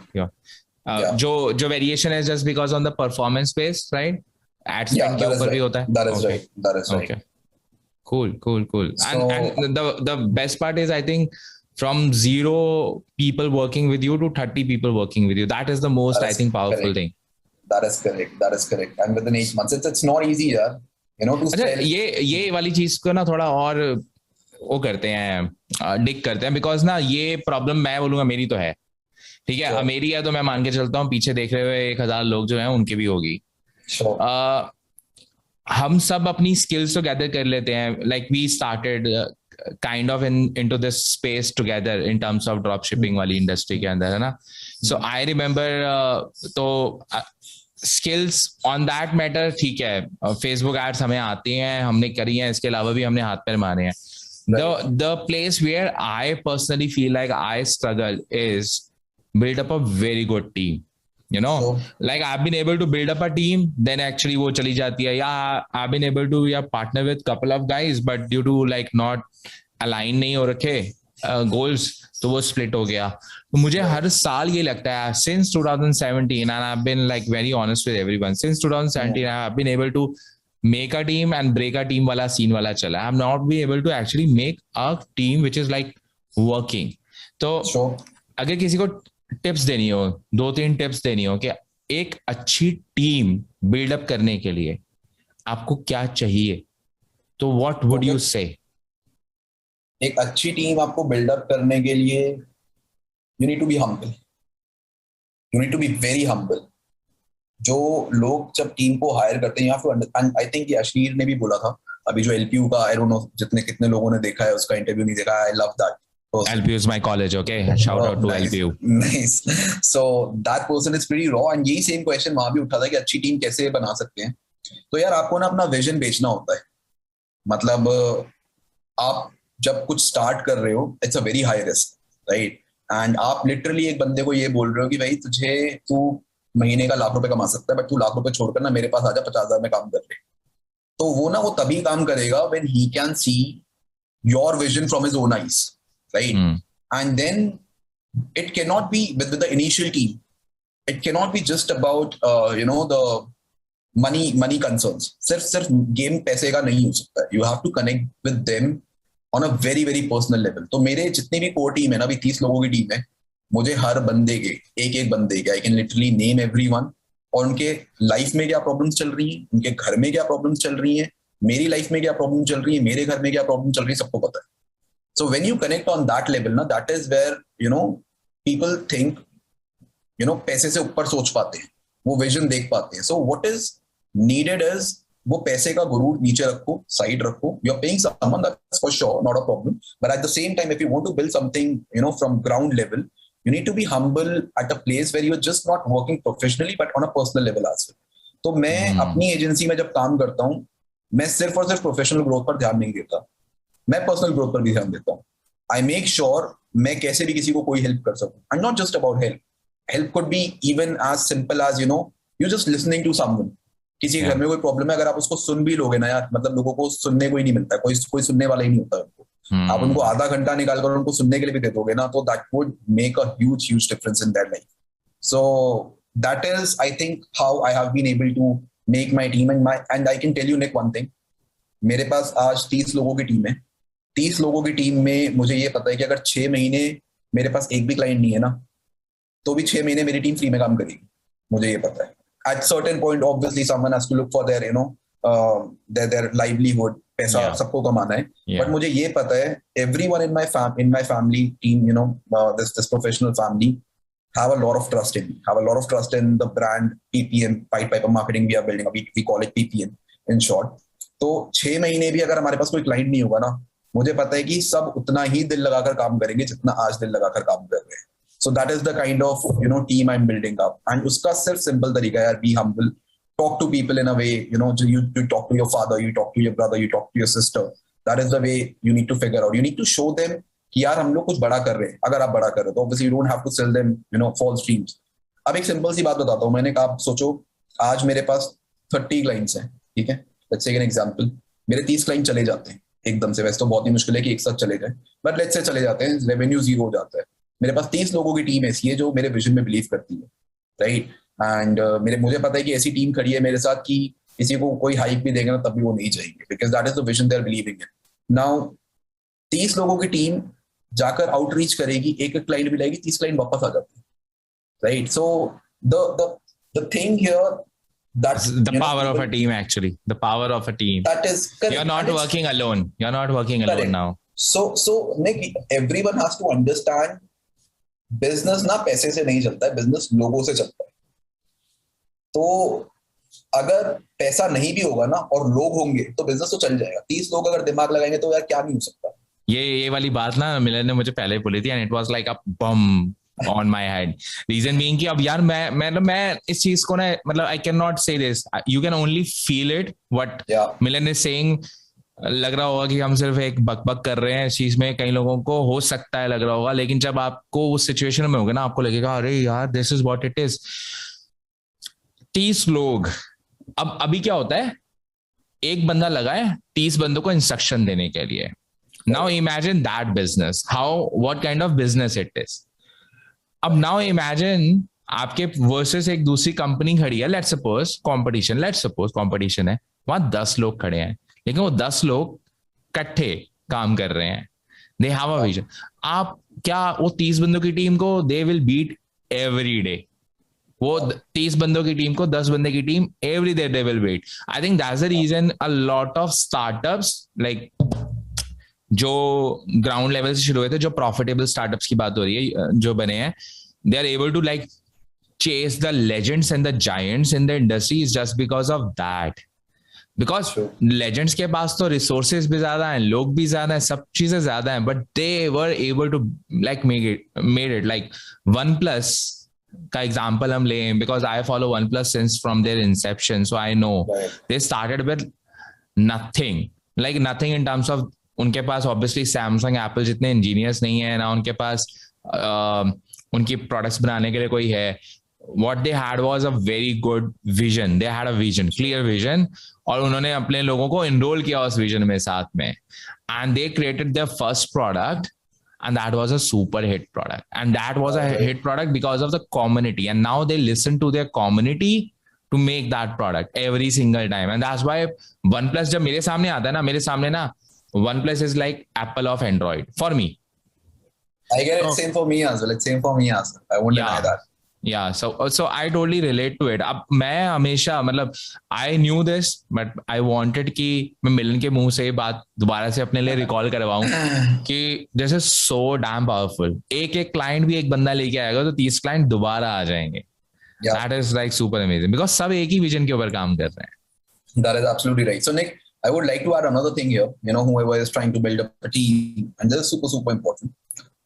जो variation is just because on the performance base, right? Ad spend के ऊपर भी होता है. That is right. Okay. Cool. So, and the best part is, I think, from 0 people working with you to 30 people working with you. That is the most, I think, powerful thing. That is correct. And within 8 months, it's not easy, yaar. To sell. ये वाली चीज को ना थोड़ा और वो करते हैं, डिक करते हैं, बिकॉज ना ये प्रॉब्लम मैं बोलूंगा मेरी तो है, ठीक है. मेरी है तो मैं मान के चलता हूँ, पीछे देख रहे हुए 1000 लोग जो हैं उनकी भी होगी. हम सब अपनी स्किल्स तो गैदर कर लेते हैं. Like we started kind of into this space together in terms of drop shipping वाली इंडस्ट्री के अंदर, है ना. सो आई रिमेम्बर, तो स्किल्स ऑन दैट मैटर, ठीक है, फेसबुक एड्स हमें आती हैं, हमने करी हैं, इसके अलावा भी हमने हाथ पैर मारे हैं. The place where I personally feel like I struggle is build up a very good team. Like I've been able to build up a team, then actually वो चली जाती है. Yeah, I've been able to partner with couple of guys, but due to like not align नहीं हो रखे goals, तो वो split हो गया. तो मुझे हर साल ये लगता है, since 2017, and I've been like very honest with everyone, since 2017 I've been able to make a team and break a team वाला scene वाला चला. I'm not been able to actually make a team which is like working. तो अगर किसी को tips देनी हो, 2-3 tips देनी हो कि एक अच्छी टीम बिल्डअप करने के लिए आपको क्या चाहिए, तो व्हाट वुड यू से? एक अच्छी टीम आपको बिल्डअप करने के लिए you need to be humble. You need to be very humble. जो लोग जब टीम को हायर करते हैं, आई थिंक अश्लीर ने भी बोला था अभी, जो एलपीयू का, आई डोंट नो जितने कितने लोगों ने देखा है उसका इंटरव्यू, नहीं देखा. I love that. LPU is my college, okay? Shout out to LPU. Nice. So that person is pretty raw, and यही सेम क्वेश्चन वहां भी उठा था कि अच्छी टीम कैसे बना सकते हैं. तो यार आपको ना अपना विजन बेचना होता है. मतलब आप जब कुछ स्टार्ट कर रहे हो, it's a very high risk, right? And आप लिटरली एक बंदे को ये बोल रहे हो कि भाई तू महीने का लाख रुपए कमा सकता है, बट तू लाख रुपए छोड़कर ना मेरे पास आजा, 50,000 में काम कर ले. तो वो तभी काम करेगा when he can see your vision from his own eyes. Right. And then it cannot be with the initial team. It cannot be just about the money concerns. सिर्फ गेम पैसे का नहीं हो सकता. You have to connect with them on a very very personal level. तो मेरे जितनी भी कोर टीम है ना, अभी 30 लोगों की टीम है, मुझे हर बंदे के एक बंदे के I can literally name everyone, और उनके लाइफ में क्या प्रॉब्लम्स चल रही हैं, उनके घर में क्या प्रॉब्लम्स चल रही हैं, मेरी लाइफ में क्या प्रॉब्लम चल रही है, मेरे घर में क्या प्रॉब्लम चल रही है, सबको पता है. So when you connect on that level, ना, that is where people think पैसे से ऊपर सोच पाते हैं, वो विजन देख पाते हैं. So what is needed is वो पैसे का गुरूर नीचे रखो, साइड रखो. You're paying someone, that's for sure, not a problem. But at the same time, if you want to build something from ground level, you need to be humble at a place where you're just not working professionally, but on a personal level as well. तो मैं अपनी agency में जब काम करता हूँ, मैं सिर्फ और सिर्फ प्रोफेशनल ग्रोथ पर ध्यान नहीं देता, मैं पर्सनल ग्रोथ पर भी ध्यान देता हूँ. आई मेक श्योर मैं कैसे भी किसी को कोई हेल्प कर सकूं. And not just about help could be even as simple as you just listening to someone. किसी के घर में कोई प्रॉब्लम है, अगर आप उसको सुन भी लोगे ना यार, मतलब लोगों को सुनने को ही नहीं मिलता, कोई सुनने वाला ही नहीं होता उनको. आप उनको आधा घंटा निकाल कर उनको सुनने के लिए भी दे दोगे ना, तो that would make a huge difference in their life. So that is, I think, how I have been able to make my team. And I can tell you, Nick, one thing. मेरे पास आज 30 लोगों की team है। 30 लोगों की team में मुझे ये पता है कि अगर 6 महीने मेरे पास एक भी क्लाइंट नहीं है ना, तो भी 6 महीने मेरी टीम फ्री में काम करेगी। मुझे ये पता है at certain point obviously someone has to look for their their livelihood, पैसा सबको कमाना है। बट मुझे ये पता है everyone in my family team, this professional family have a lot of trust in me, have a lot of trust in the brand PPM, Pied Piper Marketing we are building, we call it PPM in short. तो 6 महीने भी अगर हमारे पास कोई client नहीं होगा ना, मुझे पता है कि सब उतना ही दिल लगाकर काम करेंगे जितना आज दिल लगाकर काम कर रहे हैं। So that is the kind of team I'm building up, and उसका सिर्फ सिंपल तरीका है यार, be humble, talk to people in a way, you talk to your father, you talk to your brother, you talk to your sister. That is the way you need to figure out. You need to show them कि यार हम लोग कुछ बड़ा कर रहे हैं। अगर आप बड़ा कर रहे हो तो obviously you don't have to sell them false dreams. अब एक सिंपल सी बात बताता हूँ। मैंने कहा, आप सोचो आज मेरे पास 30 क्लाइंट्स हैं, ठीक है, लेट्स टेक एन एग्जांपल। मेरे 30 क्लाइंट चले जाते हैं एकदम से, वैसे तो बहुत ही मुश्किल है कि एक साथ चले जाए, बट लेट्स से चले जाते हैं, रेवेन्यू 0 हो जाता है। मेरे पास 30 लोगों की टीम ऐसी है जो मेरे विजन में बिलीव करती है, राइट। एंड मुझे पता है कि ऐसी टीम खड़ी है मेरे साथ कि किसी को कोई हाइप भी देगा ना तब भी वो नहीं जाएंगे, because that is the vision they are believing in. Now 30 लोगों की टीम जाकर आउटरीच करेगी, एक क्लाइंट भी लाएगी, 30 क्लाइंट वापस आ जाते हैं, right. So the thing here, that's the power of a team, actually the power of a team, that is correct. You're not working alone, correct. now. So Nick, everyone has to understand business ना पैसे से नहीं चलता है, business लोगों से चलता है। तो अगर पैसा नहीं भी होगा ना और लोग होंगे तो बिजनेस तो चल जाएगा। 30 लोग अगर दिमाग लगाएंगे तो यार क्या नहीं हो सकता। ये वाली बात ना मिलन ने मुझे पहले बोली थी, and it was like a bomb on my head. Reason being कि अब यार मैं इस चीज को ना, मतलब I can not say this, you can only feel it what Milan is saying. लग रहा होगा कि हम सिर्फ एक बकबक कर रहे हैं इस चीज में, कई लोगों को हो सकता है लग रहा होगा, लेकिन जब आपको उस सिचुएशन में होगा ना, आपको लगेगा अरे यार this is what it is. 30 लोग, अब अभी क्या होता है, एक बंदा लगा है 30 बंदों को इंस्ट्रक्शन देने के लिए। Now imagine that business, what kind of business it is. अब now imagine आपके versus एक दूसरी कंपनी खड़ी है, let's suppose competition है, वहां 10 लोग खड़े हैं, लेकिन वो 10 लोग इकट्ठे काम कर रहे हैं, they have a vision. आप क्या वो 30 बंदों की टीम को they will beat every day. वो 30 बंदों की टीम को 10 बंदे की team every day they will beat. I think that's the reason a lot of startups, like जो ग्राउंड लेवल से शुरू हुए थे, जो प्रॉफिटेबल स्टार्टअप्स की बात हो रही है, जो बने हैं, they are able to like chase the legends and the giants in the industry is just because of that. Because legends के पास तो रिसोर्सेज भी ज्यादा हैं, लोग भी ज्यादा हैं, सब चीजें ज्यादा हैं, but they were able to like made it like OnePlus का एग्जाम्पल हम लें, because I follow OnePlus since from their inception, so I know they started with nothing in terms of, उनके पास ऑब्वियसली सैमसंग एप्पल जितने engineers नहीं है ना, उनके पास उनकी प्रोडक्ट्स बनाने के लिए कोई है। what they had was a very good vision, they had a vision, clear vision, और उन्होंने अपने लोगों को enroll किया उस vision में साथ में, and they created their first product, and that was a super hit product, and that was a hit product because of the community, and now they listen to their community to make that product every single time, and that's why OnePlus जब मेरे सामने आता है ना, मेरे सामने ना OnePlus is like Apple of Android for me. I get it. Same for me as well. It's same for me as well. I won't deny that. Yeah, so I totally relate to it. अब मैं हमेशा, मतलब I knew this, but I wanted कि मैं मिलन के मुंह से ये बात दोबारा से अपने लिए रिकॉल करवाऊं कि this is so damn powerful. एक क्लाइंट भी एक बंदा लेके आएगा तो 30 क्लाइंट दोबारा आ जाएंगे. That is like super amazing because सब एक ही विजन के ऊपर काम कर रहे हैं. That is absolutely right. So Nick, I would like to add another thing here. Whoever is trying to build up a team, and this is super important.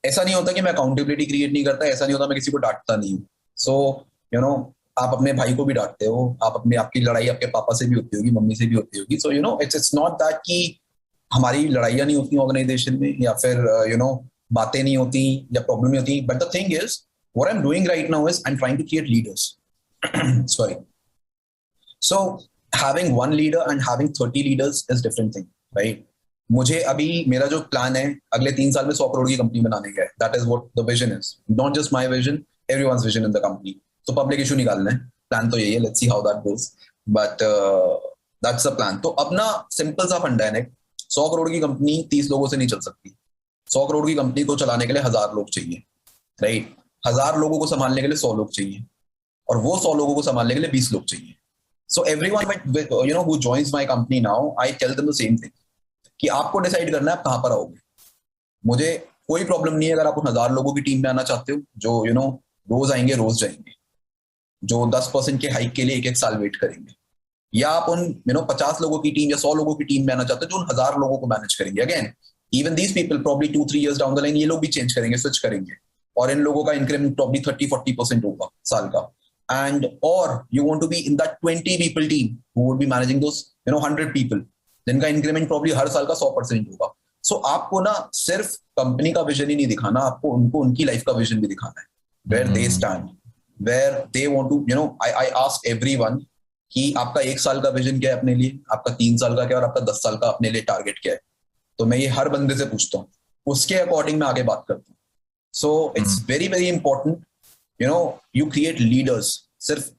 ऐसा नहीं होता कि मैं अकाउंटेबिलिटी क्रिएट नहीं करता, ऐसा नहीं होता मैं किसी को डांटता नहीं हूँ। सो आप अपने भाई को भी डांटते हो, आपकी लड़ाई आपके पापा से भी होती होगी, मम्मी से भी होती होगी। सो इट्स नॉट दैट कि हमारी लड़ाइयाँ नहीं होती ऑर्गेनाइजेशन में, या फिर बातें नहीं होती या प्रॉब्लम नहीं होती, but the thing is what I am doing right now is I am trying to create leaders. Sorry, so having one leader and having 30 leaders is different thing, right? मुझे अभी मेरा जो प्लान है अगले 3 साल में 100 करोड़ की कंपनी बनाने का है। That is what the vision is, not just my vision, everyone's vision in the company. So public issue निकालना है, प्लान तो यही है, let's see how that goes. But that's the plan. तो अपना सिंपल सा फंडा है, 100 करोड़ की कंपनी 30 लोगों से नहीं चल सकती। 100 करोड़ की कंपनी को चलाने के लिए 1000 लोग चाहिए, राइट? 1000 लोगों को संभालने के लिए 100 लोग चाहिए, और वो 100 लोगों को संभालने के लिए 20 लोग चाहिए। So everyone who joins my company now, I tell them the same thing कि आपको डिसाइड करना है आप कहां पर आओगे। मुझे कोई प्रॉब्लम नहीं है अगर आप उन 1000 लोगों की टीम में आना चाहते हो जो रोज आएंगे रोज जाएंगे, जो 10% के हाइक के लिए एक एक साल वेट करेंगे, या आप उन 50 लोगों की टीम या 100 लोगों की टीम में आना चाहते हो जो उन 1000 लोगों को मैनेज करेंगे। Again, even these people probably 2-3 years down the line ये लोग भी चेंज करेंगे, स्विच करेंगे, और इन लोगों का इंक्रीमेंट प्रॉब्ली 30-40% होगा साल का। एंड और you want to be in that 20 people team who would be managing those 100 people जिनका इंक्रीमेंट प्रॉब्ली हर साल का 100% होगा। सो आपको ना सिर्फ कंपनी का विजन ही नहीं दिखाना, आपको उनको उनकी लाइफ का विजन भी दिखाना है, where they stand, where they want to I ask everyone कि आपका 1 साल का विजन क्या है अपने लिए, आपका 3 साल का क्या है, और आपका 10 साल का अपने लिए टारगेट क्या है। तो मैं ये हर बंदे से पूछता हूँ, उसके अकॉर्डिंग मैं आगे बात करता हूँ। So it's very very important you create leaders. सिर्फ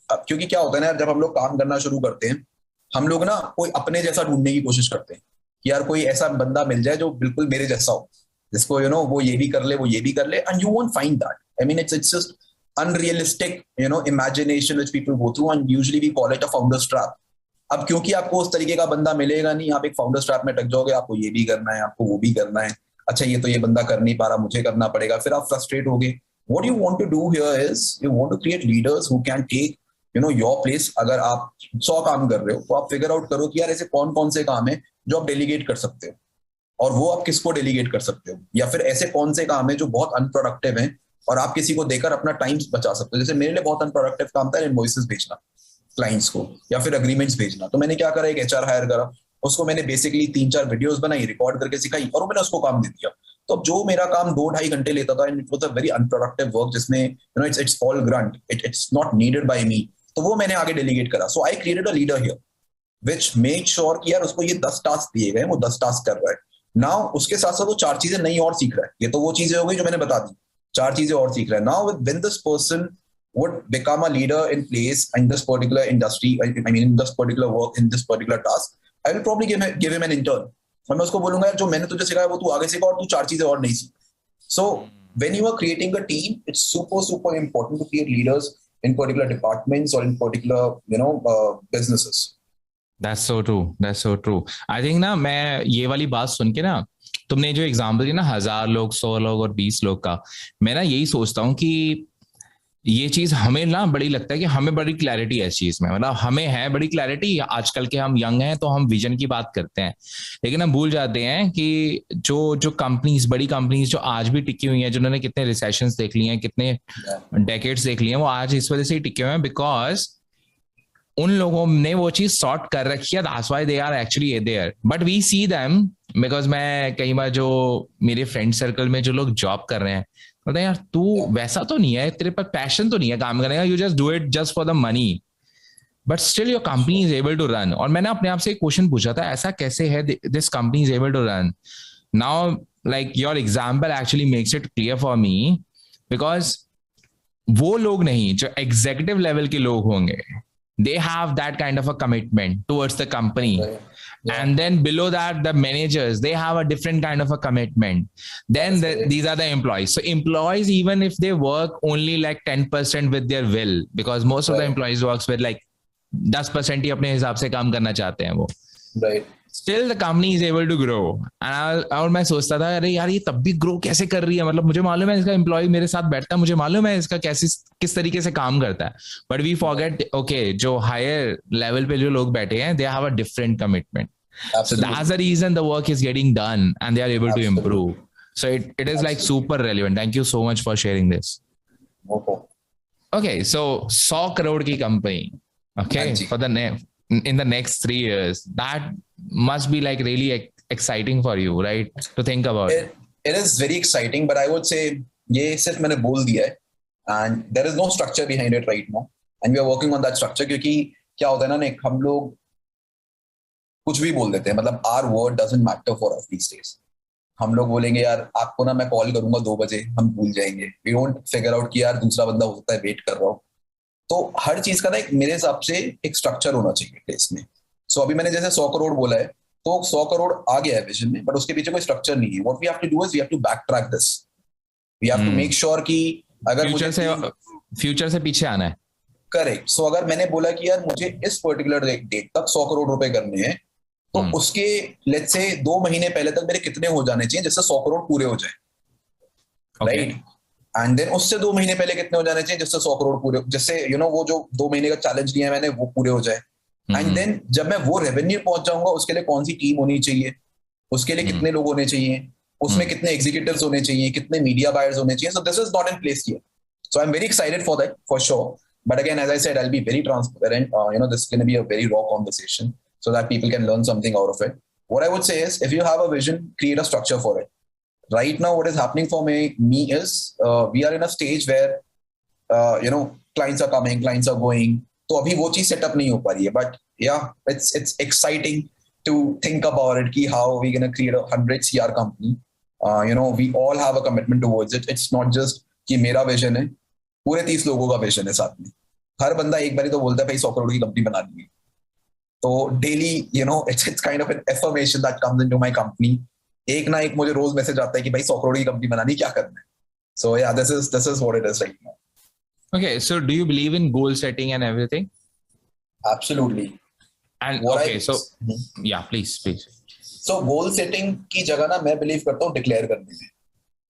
क्योंकि क्या होता है ना, जब हम लोग काम करना शुरू करते हैं, हम लोग ना कोई अपने जैसा ढूंढने की कोशिश करते हैं कि यार कोई ऐसा बंदा मिल जाए जो बिल्कुल मेरे जैसा हो, जिसको वो ये भी कर ले, वो ये भी कर ले, and you won't find that. I mean it's just unrealistic imagination which people go through, and usually we call it a founder's trap. अब क्योंकि आपको उस तरीके का बंदा मिलेगा नहीं, आप एक फाउंडर्स ट्रैप में टक जाओगे, आपको ये भी करना है, आपको वो भी करना है, अच्छा ये तो ये बंदा कर नहीं पा रहा, मुझे करना पड़ेगा, फिर आप फ्रस्ट्रेट होगे। what you want to do here is you want to create leaders who can take your place। अगर आप 100 काम कर रहे हो तो आप फिगर आउट करो कि यार ऐसे कौन कौन से काम है जो आप डेलीगेट कर सकते हो, और वो आप किसको डेलीगेट कर सकते हो, या फिर ऐसे कौन से काम है जो बहुत अनप्रोडक्टिव है और आप किसी को देकर अपना टाइम बचा सकते हो। जैसे मेरे लिए बहुत अनप्रोडक्टिव काम था इनवॉइसेस भेजना क्लाइंट्स को, या फिर एग्रीमेंट्स भेजना। तो मैंने क्या करा, एक एचआर हायर करा, उसको मैंने बेसिकली 3-4 वीडियोस बनाई, रिकॉर्ड करके सिखाई, और मैंने उसको काम दे दिया। तो अब जो मेरा काम 2-2.5 घंटे लेता था, and it was a very unproductive work जिसमें it's all grunt, it's not needed by me, तो वो मैंने आगे डेलीगेट करा। So I created a leader here which make sure कि यार उसको ये 10 टास्क दिए गए, वो 10 टास्क कर रहा है। नाउ उसके साथ साथ वो 4 चीजें नई और सीख रहा है। ये तो वो चीजें हो गई जो मैंने बता दी, 4 चीजें और सीख रहा है। Now when this person would become a leader in place in this particular industry, I mean in this particular work, in this particular task, I will probably give him an intern, और मैं उसको बोलूंगा यार जो मैंने तुझे सिखाया वो तू आगे सीखा, और तू 4 चीजें और नहीं सीख। So when you are creating a team, it's super important to create leaders in particular departments or in particular businesses. That's so true. That's so true. I think ना मैं ये वाली बात सुन के ना, तुमने जो एग्जाम्पल दिया ना 1000 लोग, 100 लोग और 20 लोग का, मैं ना यही सोचता हूँ कि ये चीज हमें ना बड़ी लगता है कि हमें बड़ी क्लैरिटी है इस चीज में, मतलब हमें है बड़ी क्लैरिटी, आजकल के हम यंग हैं तो हम विजन की बात करते हैं, लेकिन हम भूल जाते हैं कि जो कंपनीज, बड़ी कंपनीज जो आज भी टिकी हुई हैं, जिन्होंने कितने रिसेशंस देख लिए हैं, कितने डेकेड्स देख लिए हैं, वो आज इस वजह से ही टिके हुए हैं बिकॉज उन लोगों ने वो चीज सॉर्ट कर रखी है। That's why they are actually there, but we see them because मैं कई बार जो मेरे फ्रेंड सर्कल में जो लोग जॉब कर रहे हैं, बोलते हैं यार तू वैसा तो नहीं है, तेरे पास पैशन तो नहीं है काम करने का, you just do it just for the money, but still your company is able to run. और मैंने अपने आप से एक क्वेश्चन पूछा था, ऐसा कैसे है this company is able to run? Now like your example actually makes it clear for me, because वो लोग नहीं जो एग्जीक्यूटिव लेवल के लोग होंगे, they have that kind of a commitment towards the company. Yeah. And then below that, the managers, they have a different kind of a commitment. Then these are the employees. So employees, even if they work only like 10% with their will, because most of the employees works with like 10% ही अपने हिसाब से काम करना चाहते हैं वो. Right. Still the company is able to grow. और मैं सोचता था अरे यार ये तब भी ग्रो कैसे कर रही है, मतलब मुझे मालूम है इसका एम्प्लॉय मेरे साथ बैठता है, मुझे मालूम है इसका किस तरीके से काम करता है, बट वी फॉरगेट ओके जो हायर लेवल पे जो लोग बैठे हैं, they have a different commitment. So that's the reason the work is getting done and they are able to improve. So it is like super relevant. Thank you so much for sharing this. Okay, so 100 crore की company, okay, for the in the next 3 years, that must be like really exciting for you, right? To think about it. It is very exciting, but I would say ये सिर्फ मैंने बोल दिया है, and there is no structure behind it right now, and we are working on that structure. क्योंकि क्या होता है ना, हम लोग कुछ भी बोल देते हैं, मतलब our word doesn't matter for us these days. हम लोग बोलेंगे यार आपको ना मैं कॉल करूंगा 2 बजे, हम भूल जाएंगे. We don't figure out कि यार दूसरा बंदा हो सकता है वेट कर रहा हो. तो हर चीज का ना एक मेरे हिसाब से एक स्ट्रक्चर होना चाहिए प्लेस में. सो अभी मैंने जैसे 100 करोड़ बोला है, तो 100 करोड़ आ गया है विजन में, बट उसके पीछे कोई स्ट्रक्चर नहीं है. What we have to do is we have to back track this. We have to make sure कि अगर फ्यूचर से पीछे आना है. करेक्ट. सो अगर मैंने बोला कि यार मुझे इस पर्टिकुलर डेट तक 100 करोड़ रुपए करने हैं, तो उसके लेट्स से 2 महीने पहले तक मेरे कितने हो जाने चाहिए जिससे 100 करोड़ पूरे हो जाए, राइट? एंड देन उससे 2 महीने पहले कितने हो जाने चाहिए जिससे 100 करोड़ पूरे, जिससे वो जो 2 महीने का चैलेंज लिया है मैंने वो पूरे हो जाए. एंड देन जब मैं वो रेवेन्यू पहुंच जाऊंगा, उसके लिए कौन सी टीम होनी चाहिए, उसके लिए कितने लोग होने चाहिए, उसमें कितने एग्जीक्यूटिव्स होने चाहिए, कितने मीडिया बायर्स होने चाहिए. So this is not in place here. So I am very excited for that for sure. But again, as I said, I'll be very transparent. This is going to be a very raw conversation so that people can learn something out of it. What I would say is, if you have a vision, create a structure for it. Right now, what is happening for me is we are in a stage where, clients are coming, clients are going. तो अभी वो चीज setup नहीं हो पा रही है. But yeah, it's exciting to think about it. कि how we going to create a 100 CR company. We all have a commitment towards it. It's not just कि मेरा vision है, पूरे 30 लोगों का विजन है साथ में. हर बंदा एक बार ही तो बोलता है भाई 100 करोड़ की कंपनी बना दी. तो daily it's kind of an affirmation that comes into my company. एक ना एक मुझे रोज मैसेज आता है कि भाई 100 करोड़ की कंपनी बनानी, क्या करना है. सो या this is what it is right now. Okay, so do you believe in goal setting and everything? Absolutely. And yeah, please. So goal setting की जगह ना मैं बिलीव करता हूँ डिक्लेयर करने में.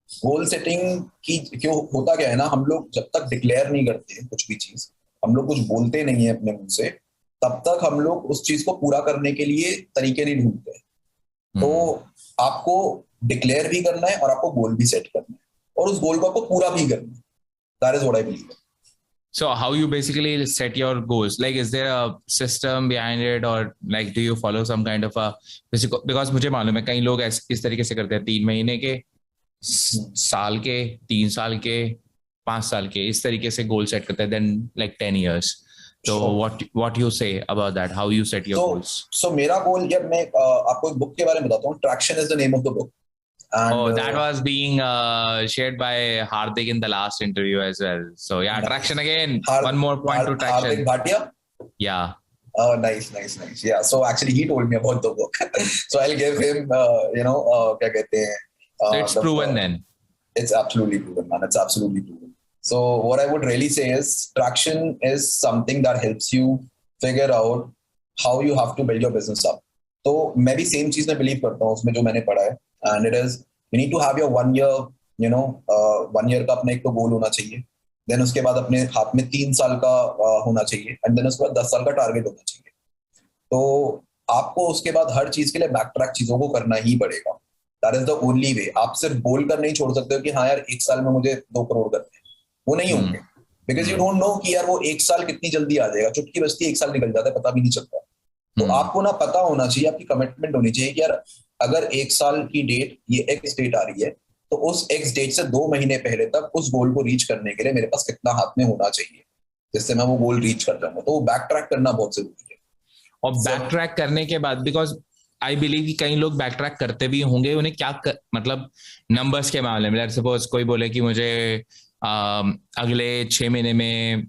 गोल सेटिंग की क्यों होता क्या है ना, हम लोग जब तक डिक्लेयर नहीं करते कुछ भी चीज, हम लोग कुछ बोलते नहीं है अपने मुंह से, तब तक हम लोग उस चीज को पूरा करने के लिए तरीके नहीं ढूंढते. तो आपको डिक्लेयर भी करना है और आपको गोल भी सेट करना है और उस गोल को आपको पूरा भी करना है. That is what I believe. So how you basically set your goals? Like, is there a system behind it, or like do you follow some kind of a because मुझे मालूम है कई लोग इस तरीके से करते हैं, 3 महीने के, साल के, 3 साल के, 5 साल के, इस तरीके से गोल सेट करते हैं, then like 10 years. So what you say about that? How you set your goals? So मेरा गोल, यार मैं आपको एक बुक के बारे में बताता हूँ. Traction is the name of the book. And, that was being shared by Hardik in the last interview as well. So yeah, nice. Traction again. One more point to Traction. Hardik Bhatia? Yeah. Oh, nice. Yeah. So actually, he told me about the book. So I'll give him, क्या कहते हैं? So it's proven then. It's absolutely proven, man. It's absolutely proven. So what I would really say is, Traction is something that helps you figure out how you have to build your business up. तो मैं भी same चीज में believe करता हूँ उसमें जो मैंने पढ़ा है. And it is, you need to have your 1 year, 1 year का अपना एक तो गोल होना चाहिए. Then उसके बाद अपने हाथ में 3 साल का होना चाहिए. And then उसके बाद 10 साल का टारगेट होना चाहिए. तो आपको उसके बाद हर चीज के लिए बैक ट्रैक चीजों को करना ही पड़ेगा. That is the only way. आप सिर्फ बोल कर नहीं छोड़ सकते हो कि हाँ यार 1 साल में मुझे 2 करोड़ करने हैं. वो नहीं होंगे. Because you don't know कि यार वो 1 साल कितनी जल्दी आ जाएगा. चुटकी बजती 1 साल निकल जाता है, पता भी नहीं चलता. तो आपको ना पता होना चाहिए, आपकी कमिटमेंट होनी चाहिए कि यार अगर 1 साल की डेट, ये एक्स डेट आ रही है, तो उस एक्स डेट से 2 महीने पहले तक उस गोल को रीच करने के लिए मेरे पास कितना हाथ में होना चाहिए जिससे मैं वो गोल रीच कर जाऊंगा. तो वो बैक ट्रैक करना बहुत जरूरी है. और बैक ट्रैक करने के बाद, बिकॉज आई बिलीव कि कई लोग बैक ट्रैक करते भी होंगे, उन्हें क्या मतलब नंबर्स के मामले में, सपोज कोई बोले कि मुझे अगले 6 महीने में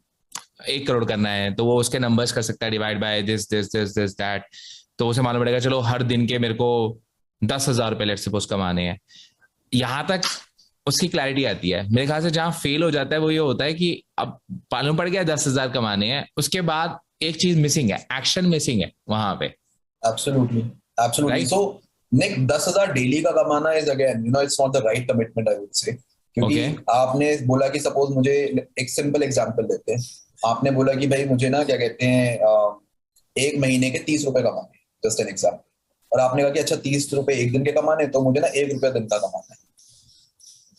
1 करोड़ करना है, तो वो उसके नंबर्स कर सकता है, डिवाइड बाय दिस दैट. तो उसे मालूम पड़ेगा चलो हर दिन के मेरे को 10,000 रुपए लेट्स सपोज कमाने हैं. यहां तक उसकी क्लैरिटी आती है. मेरे ख्याल से जहां फेल हो जाता है वो ये होता है कि अब मालूम पड़ गया 10,000 कमाने हैं, उसके बाद एक चीज मिसिंग है, एक्शन मिसिंग है वहां पे. एब्सोल्युटली. सो निक 10,000 डेली का कमाना is again it's not the right commitment, I would say. क्योंकि आपने बोला कि सपोज मुझे एक सिंपल एग्जांपल देते हैं. आपने बोला कि भाई मुझे ना क्या कहते हैं 1 महीने के 30 रुपए कमाने, जस्ट एन एग्जांपल. और आपने कहा कि अच्छा 30 रुपए 1 दिन के कमाने, तो मुझे ना 1 रुपया दिन का कमाना है.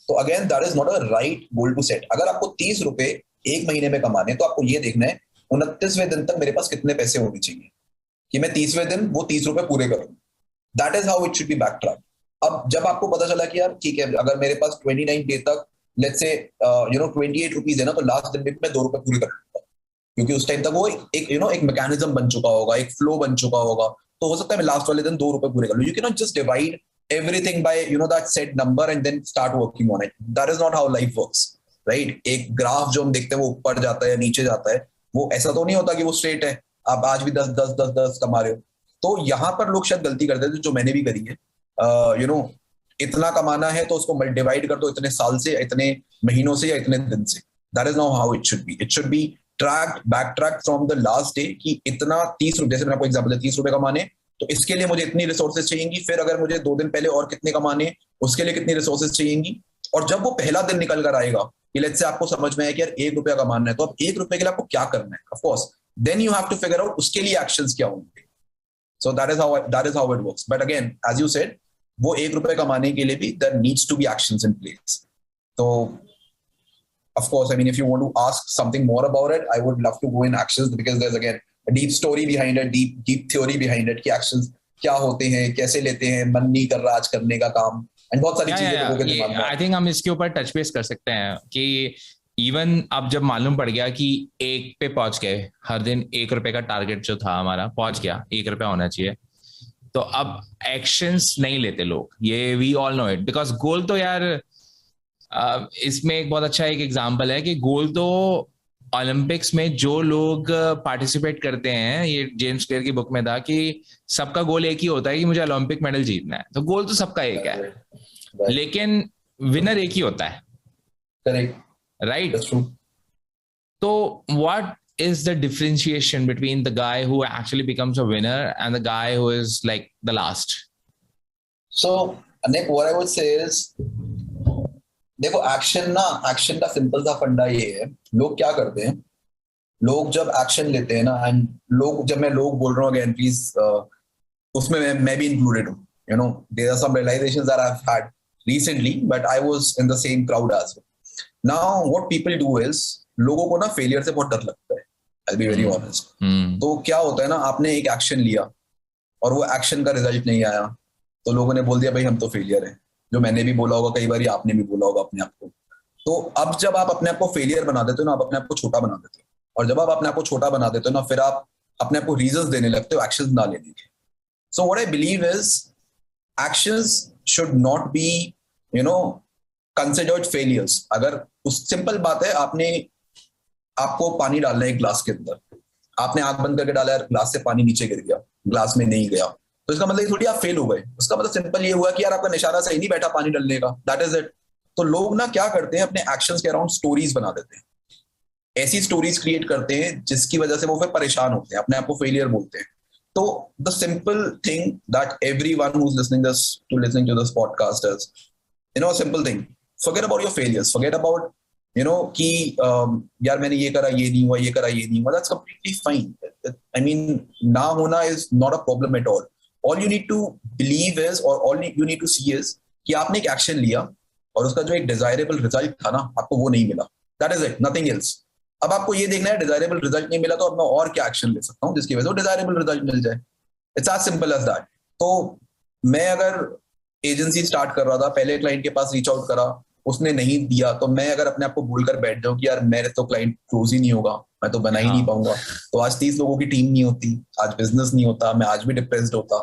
तो again that is not a right goal to set. अगर आपको 30 रुपए 1 महीने में कमाने, तो आपको ये देखना है 29वें दिन तक मेरे पास कितने पैसे होने चाहिए कि मैं 30वें दिन वो 30 रुपए पूरे करूं. That is how it should be back track. अब जब आपको पता चला कि यार ठीक है, अगर मेरे पास 29 डे तक लेट्स से 28 रुपीज है ना, तो लास्ट दिन में मैं 2 रुपए पूरे कर लूंगा. क्योंकि उस टाइम तक वो एक मैकेनिज्म बन चुका होगा, एक फ्लो बन चुका होगा. तो हो सकता है मैं लास्ट वाले दिन 2 रुपए पूरे कर लूं. You can not just divide everything by that set number and then start working on it. That is not how life works, right? एक ग्राफ जो हम देखते हैं वो ऊपर जाता है या नीचे जाता है, वो ऐसा तो नहीं होता कि वो स्ट्रेट है. आप आज भी 10 कमा रहे हो. तो यहाँ पर लोग शायद गलती करते थे, जो मैंने भी करी है। यू नो इतना कमाना है तो उसको डिवाइड कर दो इतने साल से, इतने महीनों से, या इतने दिन से। That is not how it should be. It should be track back track from the last day कि इतना 30 रुपए, जैसे मैंने आपको एग्जाम्पल दिया, 30 रुपए कमाने तो इसके लिए मुझे इतनी रिसोर्सेज चाहिएंगी, फिर अगर मुझे 2 दिन पहले और कितने कमाने उसके लिए कितनी रिसोर्सेज चाहिएंगी। और जब वो पहला दिन निकल कर आएगा कि लेट्स से आपको समझ में आया कि यार 1 रुपया कमाना है, तो अब 1 रुपए के लिए आपको क्या करना है, of course then you have to figure out उसके लिए एक्शंस क्या होंगे। So that is how it works. But again as you said, वो 1 रुपए कमाने के लिए भी there needs to be actions in place. तो of course, I mean, if you want to ask something more about it, I would love to go in actions, because there's again a deep story behind it, deep theory behind it कि actions क्या होते हैं, कैसे लेते हैं, मन नहीं कर रहा आज करने का काम, and बहुत सारी चीजें लोगों के दिमाग में। I think हम इसके ऊपर टच बेस कर सकते हैं कि इवन अब जब मालूम पड़ गया कि 1 पे पहुंच गए, हर दिन 1 रुपए का टारगेट जो था हमारा पहुंच गया, 1 रुपया होना चाहिए, तो अब एक्शंस नहीं लेते लोग। ये we all know it, because goal तो यार इसमें एक बहुत अच्छा एक एग्जांपल है कि गोल तो ओलंपिक्स में जो लोग पार्टिसिपेट करते हैं, ये जेम्स क्लियर की बुक में था कि सबका गोल एक ही होता है कि मुझे ओलंपिक मेडल जीतना है, तो गोल तो सबका एक है, लेकिन विनर एक ही होता है। Correct, right. तो what is the differentiation between the guy who actually becomes a winner and the guy who is like the last? So Nick, what I would say is, देखो एक्शन का simple सा फंडा ये है, लोग क्या करते हैं, लोग जब एक्शन लेते हैं ना, एंड लोग, जब मैं लोग बोल रहा हूँ अगेन प्लीज, उसमें मैं भी इंक्लूडेड हूँ, you know there are some realisations that I have had recently, but I was in the same crowd as well. Now what people do is, लोगों को ना फेलियर से बहुत डर लगता है, I'll be very honest. तो क्या होता है ना, आपने एक एक्शन लिया और वो एक्शन का रिजल्ट नहीं आया, तो लोगों ने बोल दिया भाई हम तो फेलियर हैं, जो मैंने भी बोला होगा कई बार, आपने भी बोला होगा अपने आप को। तो अब जब आप अपने आप को फेलियर बना देते हो ना, आप अपने आप को छोटा बना देते हो, और जब आप अपने आप को छोटा बना देते हो ना, फिर आप अपने आप को रीजंस देने लगते हो एक्शंस ना लेने के। सो what I believe is, actions should not be you know considered failures. अगर उस सिंपल बात है, आपको पानी डालना है एक ग्लास के अंदर, आपने आंख बंद करके डाला, ग्लास से पानी नीचे गिर गया, ग्लास में नहीं गया, तो इसका मतलब थोड़ी आप फेल हो गए। उसका मतलब सिंपल ये हुआ कि यार आपका निशाना सही नहीं बैठा पानी डालने का, दैट इज इट। तो लोग ना क्या करते हैं, अपने एक्शंस के अराउंड स्टोरीज बना देते हैं, ऐसी स्टोरीज क्रिएट करते हैं जिसकी वजह से वो फिर परेशान होते हैं, अपने आप को फेलियर बोलते हैं। तो the simple thing that everyone who is listening to this podcast is, you know simple thing, forget about your failures, forget about you know कि यार मैंने ये करा ये नहीं हुआ, ये करा ये नहीं हुआ, that's completely fine. I mean ना होना is not a problem at all. All you need to believe is, or all you need to see is कि आपने एक एक्शन लिया और उसका जो एक डिजायरेबल रिजल्ट था ना, आपको वो नहीं मिला, that is it, nothing else. अब आपको ये देखना है डिजायरेबल रिजल्ट नहीं मिला, तो अब मैं और क्या एक्शन ले सकता हूँ जिसकी वजह से डिजायरेबल रिजल्ट मिल जाए। It's as simple as that. तो मैं अगर एजेंसी स्टार्ट कर रहा था, पहले क्लाइंट के पास रीच आउट करा, उसने नहीं दिया, तो मैं अगर अपने आप को बोलकर बैठ जाऊं कि यार मेरे तो क्लाइंट क्लोज ही नहीं होगा, मैं तो बना ही नहीं पाऊंगा, तो आज 30 लोगों की टीम नहीं होती, आज बिजनेस नहीं होता, मैं आज भी डिप्रेस्ड होता।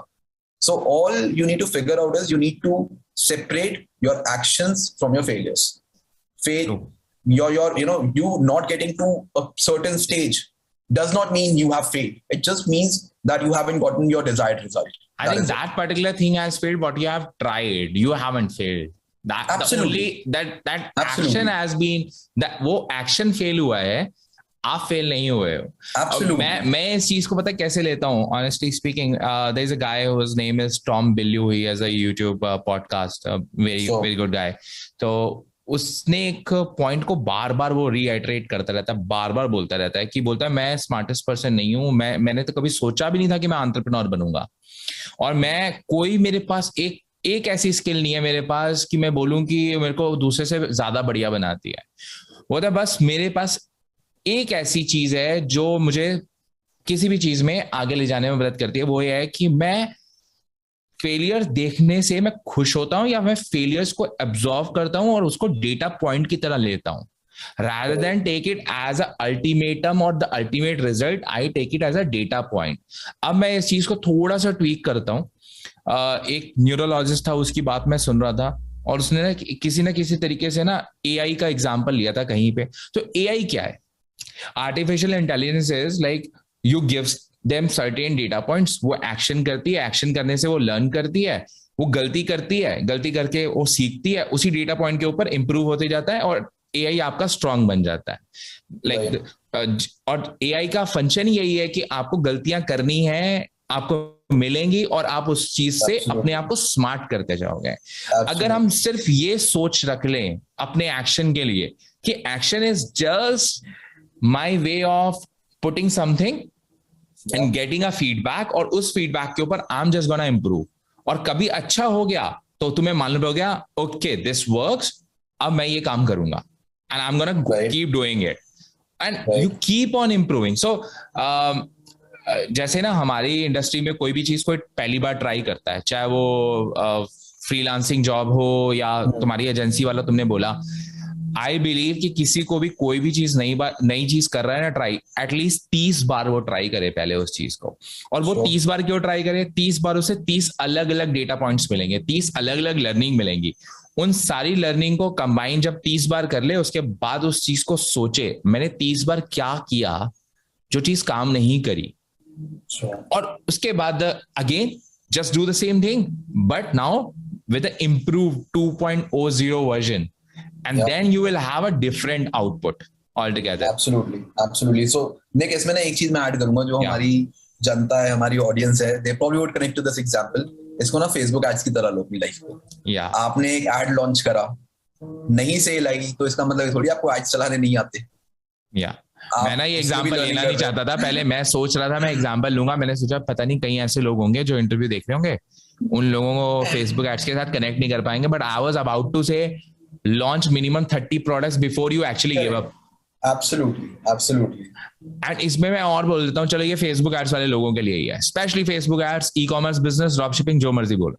So all you need to figure out is, you need to separate your actions from your failures. your you know, you not getting to a certain stage does not mean you have failed. It just means that you haven't gotten your desired result. I think that particular thing has failed, but you have tried, you haven't failed. That absolutely that action has been, that वो action fail हुआ है, आप fail नहीं हुए हो। मैं इस चीज को पता कैसे लेता हूँ, honestly speaking, there is a guy whose name is Tom Bilyeu, he has a YouTube podcast, very good guy. तो उसने एक पॉइंट को बार बार वो रीआइटरेट करता रहता है, बार बार बोलता रहता है कि बोलता है मैं स्मार्टेस्ट पर्सन नहीं हूँ, मैंने तो कभी सोचा भी नहीं था कि मैं एंटरप्रेन्योर बनूंगा, और मैं कोई, मेरे पास एक ऐसी स्किल नहीं है मेरे पास कि मैं बोलूं कि मेरे को दूसरे से ज्यादा बढ़िया बनाती है। वो तो बस मेरे पास एक ऐसी चीज है जो मुझे किसी भी चीज में आगे ले जाने में मदद करती है, वो ये है कि मैं फेलियर देखने से मैं खुश होता हूं, या मैं फेलियर्स को एब्जॉर्व करता हूं और उसको डेटा पॉइंट की तरह लेता हूं, rather than take it as a ultimatum or the ultimate result, I take it as a data point. अब मैं इस चीज को थोड़ा सा ट्वीक करता हूं। एक न्यूरोलॉजिस्ट था, उसकी बात मैं सुन रहा था, और उसने ना किसी तरीके से ना एआई का एग्जांपल लिया था कहीं पे। तो एआई क्या है? Artificial intelligence is like, you give them certain data points, वो एक्शन करती है, एक्शन करने से वो लर्न करती है, वो गलती करती है, गलती करके वो सीखती है, उसी डेटा पॉइंट के ऊपर इंप्रूव होते जाता है और एआई आपका स्ट्रांग बन जाता है। लाइक और एआई का फंक्शन यही है कि आपको गलतियां करनी है, आपको मिलेंगी और आप उस चीज से अपने आप को स्मार्ट करते जाओगे। अगर हम सिर्फ ये सोच रख लें अपने एक्शन के लिए कि action is just my way of putting something and getting a feedback, और उस फीडबैक के ऊपर I am just gonna improve, और कभी अच्छा हो गया तो तुम्हें मालूम हो गया ओके दिस वर्क्स, अब मैं ये काम करूंगा and I am gonna keep doing it and you keep on improving. So जैसे ना हमारी इंडस्ट्री में कोई भी चीज कोई पहली बार ट्राई करता है, चाहे वो फ्रीलांसिंग जॉब हो या तुम्हारी एजेंसी वाला तुमने बोला, आई बिलीव कि किसी को भी कोई भी चीज नई चीज कर रहा है ना ट्राई, एटलीस्ट 30 बार वो ट्राई करे पहले उस चीज को। और वो 30 बार क्यों ट्राई करे? 30 बार उसे 30 अलग अलग डेटा पॉइंट्स मिलेंगे, 30 अलग अलग लर्निंग मिलेंगी। उन सारी लर्निंग को कंबाइन जब 30 बार कर ले, उसके बाद उस चीज को सोचे मैंने 30 बार क्या किया जो चीज काम नहीं करी, और उसके बाद again just do the same thing but now with the improved 2.0 version, and then you will have a different output altogether. Absolutely. So Nick, इसमें ना एक चीज मैं ऐड करूंगा, जो हमारी जनता है, हमारी ऑडियंस है, they probably would connect to this example. इसको ना फेसबुक एड्स की तरह लो अपनी लाइफ को। आपने एक एड लॉन्च करा, नहीं सेल आई, तो इसका मतलब थोड़ी आपको एड्स चलाने नहीं आते। मैं ना ये एग्जांपल लेना नहीं चाहता था, पहले मैं सोच रहा था मैं एग्जांपल लूंगा, मैंने सोचा पता नहीं कहीं ऐसे लोग होंगे जो इंटरव्यू देख रहे होंगे, उन लोगों को फेसबुक एड्स के साथ कनेक्ट नहीं कर पाएंगे, but I was about to say launch minimum 30 products before you actually give up. Absolutely. And इसमें मैं और बोल देता हूँ, चलो ये फेसबुक एड्स वाले लोगों के लिए ही है, specially Facebook ads, e commerce business, drop shipping, जो मर्जी बोलो।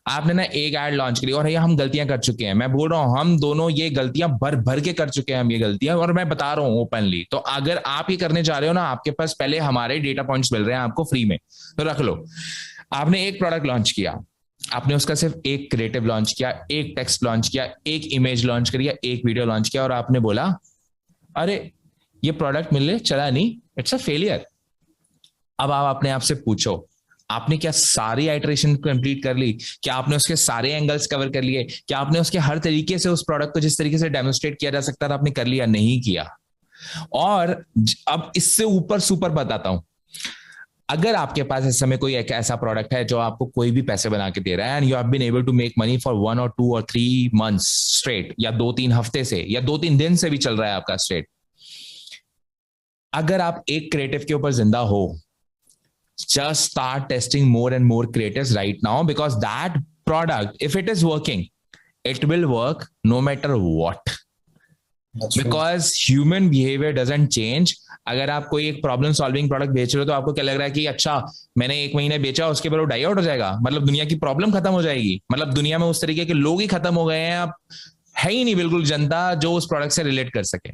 आपने ना एक एड लॉन्च करी और ये हम गलतियां कर चुके हैं, मैं बोल रहा हूँ हम दोनों ये गलतियां भर भर के कर चुके हैं हम ये गलतियां, और मैं बता रहा हूँ ओपनली। तो अगर आप ये करने जा रहे हो ना, आपके पास पहले हमारे डेटा पॉइंट्स मिल रहे हैं आपको फ्री में, तो रख लो। आपने एक प्रोडक्ट लॉन्च किया, आपने उसका सिर्फ एक क्रिएटिव लॉन्च किया, एक टेक्स्ट लॉन्च किया, एक इमेज लॉन्च किया, एक वीडियो लॉन्च किया, और आपने बोला अरे ये प्रोडक्ट मिले चला नहीं, इट्स अ फेलियर। अब आप अपने आप से पूछो, आपने क्या सारी आइटरेशन कंप्लीट कर ली? क्या आपने उसके सारे एंगल्स कवर कर लिए? क्या आपने उसके हर तरीके से उस प्रोडक्ट को जिस तरीके से डेमोन्स्ट्रेट किया जा सकता था आपने कर लिया? नहीं किया। और अब इससे ऊपर सुपर बताता हूं, अगर आपके पास इस समय कोई एक ऐसा प्रोडक्ट है जो आपको कोई भी पैसे बना के दे रहा है, and you have been able to make money for 1 or 2 or 3 months straight, या 2-3 हफ्ते से या 2-3 दिन से भी चल रहा है आपका स्ट्रेट, अगर आप एक क्रिएटिव के ऊपर जिंदा हो, just start testing more and more creatives right now, because that product, if it is working, it will work no matter what. Because human behavior doesn't change. अगर आप कोई एक प्रॉब्लम सॉल्विंग प्रोडक्ट बेच रहे हो तो आपको क्या लग रहा है कि अच्छा मैंने 1 महीने बेचा उसके बाद वो डाई आउट हो जाएगा, मतलब दुनिया की प्रॉब्लम खत्म हो जाएगी, मतलब दुनिया में उस तरीके के लोग ही खत्म हो गए हैं, अब है ही नहीं बिल्कुल जनता जो उस प्रोडक्ट से रिलेट कर सके।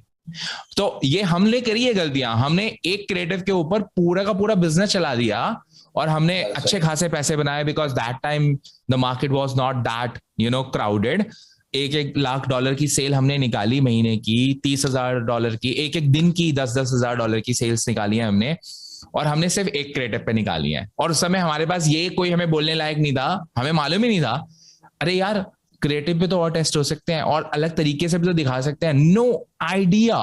तो ये हमने करी है गलतियां, हमने एक क्रिएटिव के ऊपर पूरा का पूरा बिजनेस चला दिया और हमने अच्छे खासे पैसे बनाए, because that time the market was not that crowded. $1 lakh की सेल हमने निकाली महीने की, $30,000 की, एक दिन की $10,000 की सेल्स निकाली है हमने, और हमने सिर्फ एक क्रिएटिव पे निकाली है। और उस समय हमारे पास ये कोई हमें बोलने लायक नहीं था, हमें मालूम ही नहीं था अरे यार क्रिएटिव पे तो और टेस्ट हो सकते हैं और अलग तरीके से भी तो दिखा सकते हैं। नो आइडिया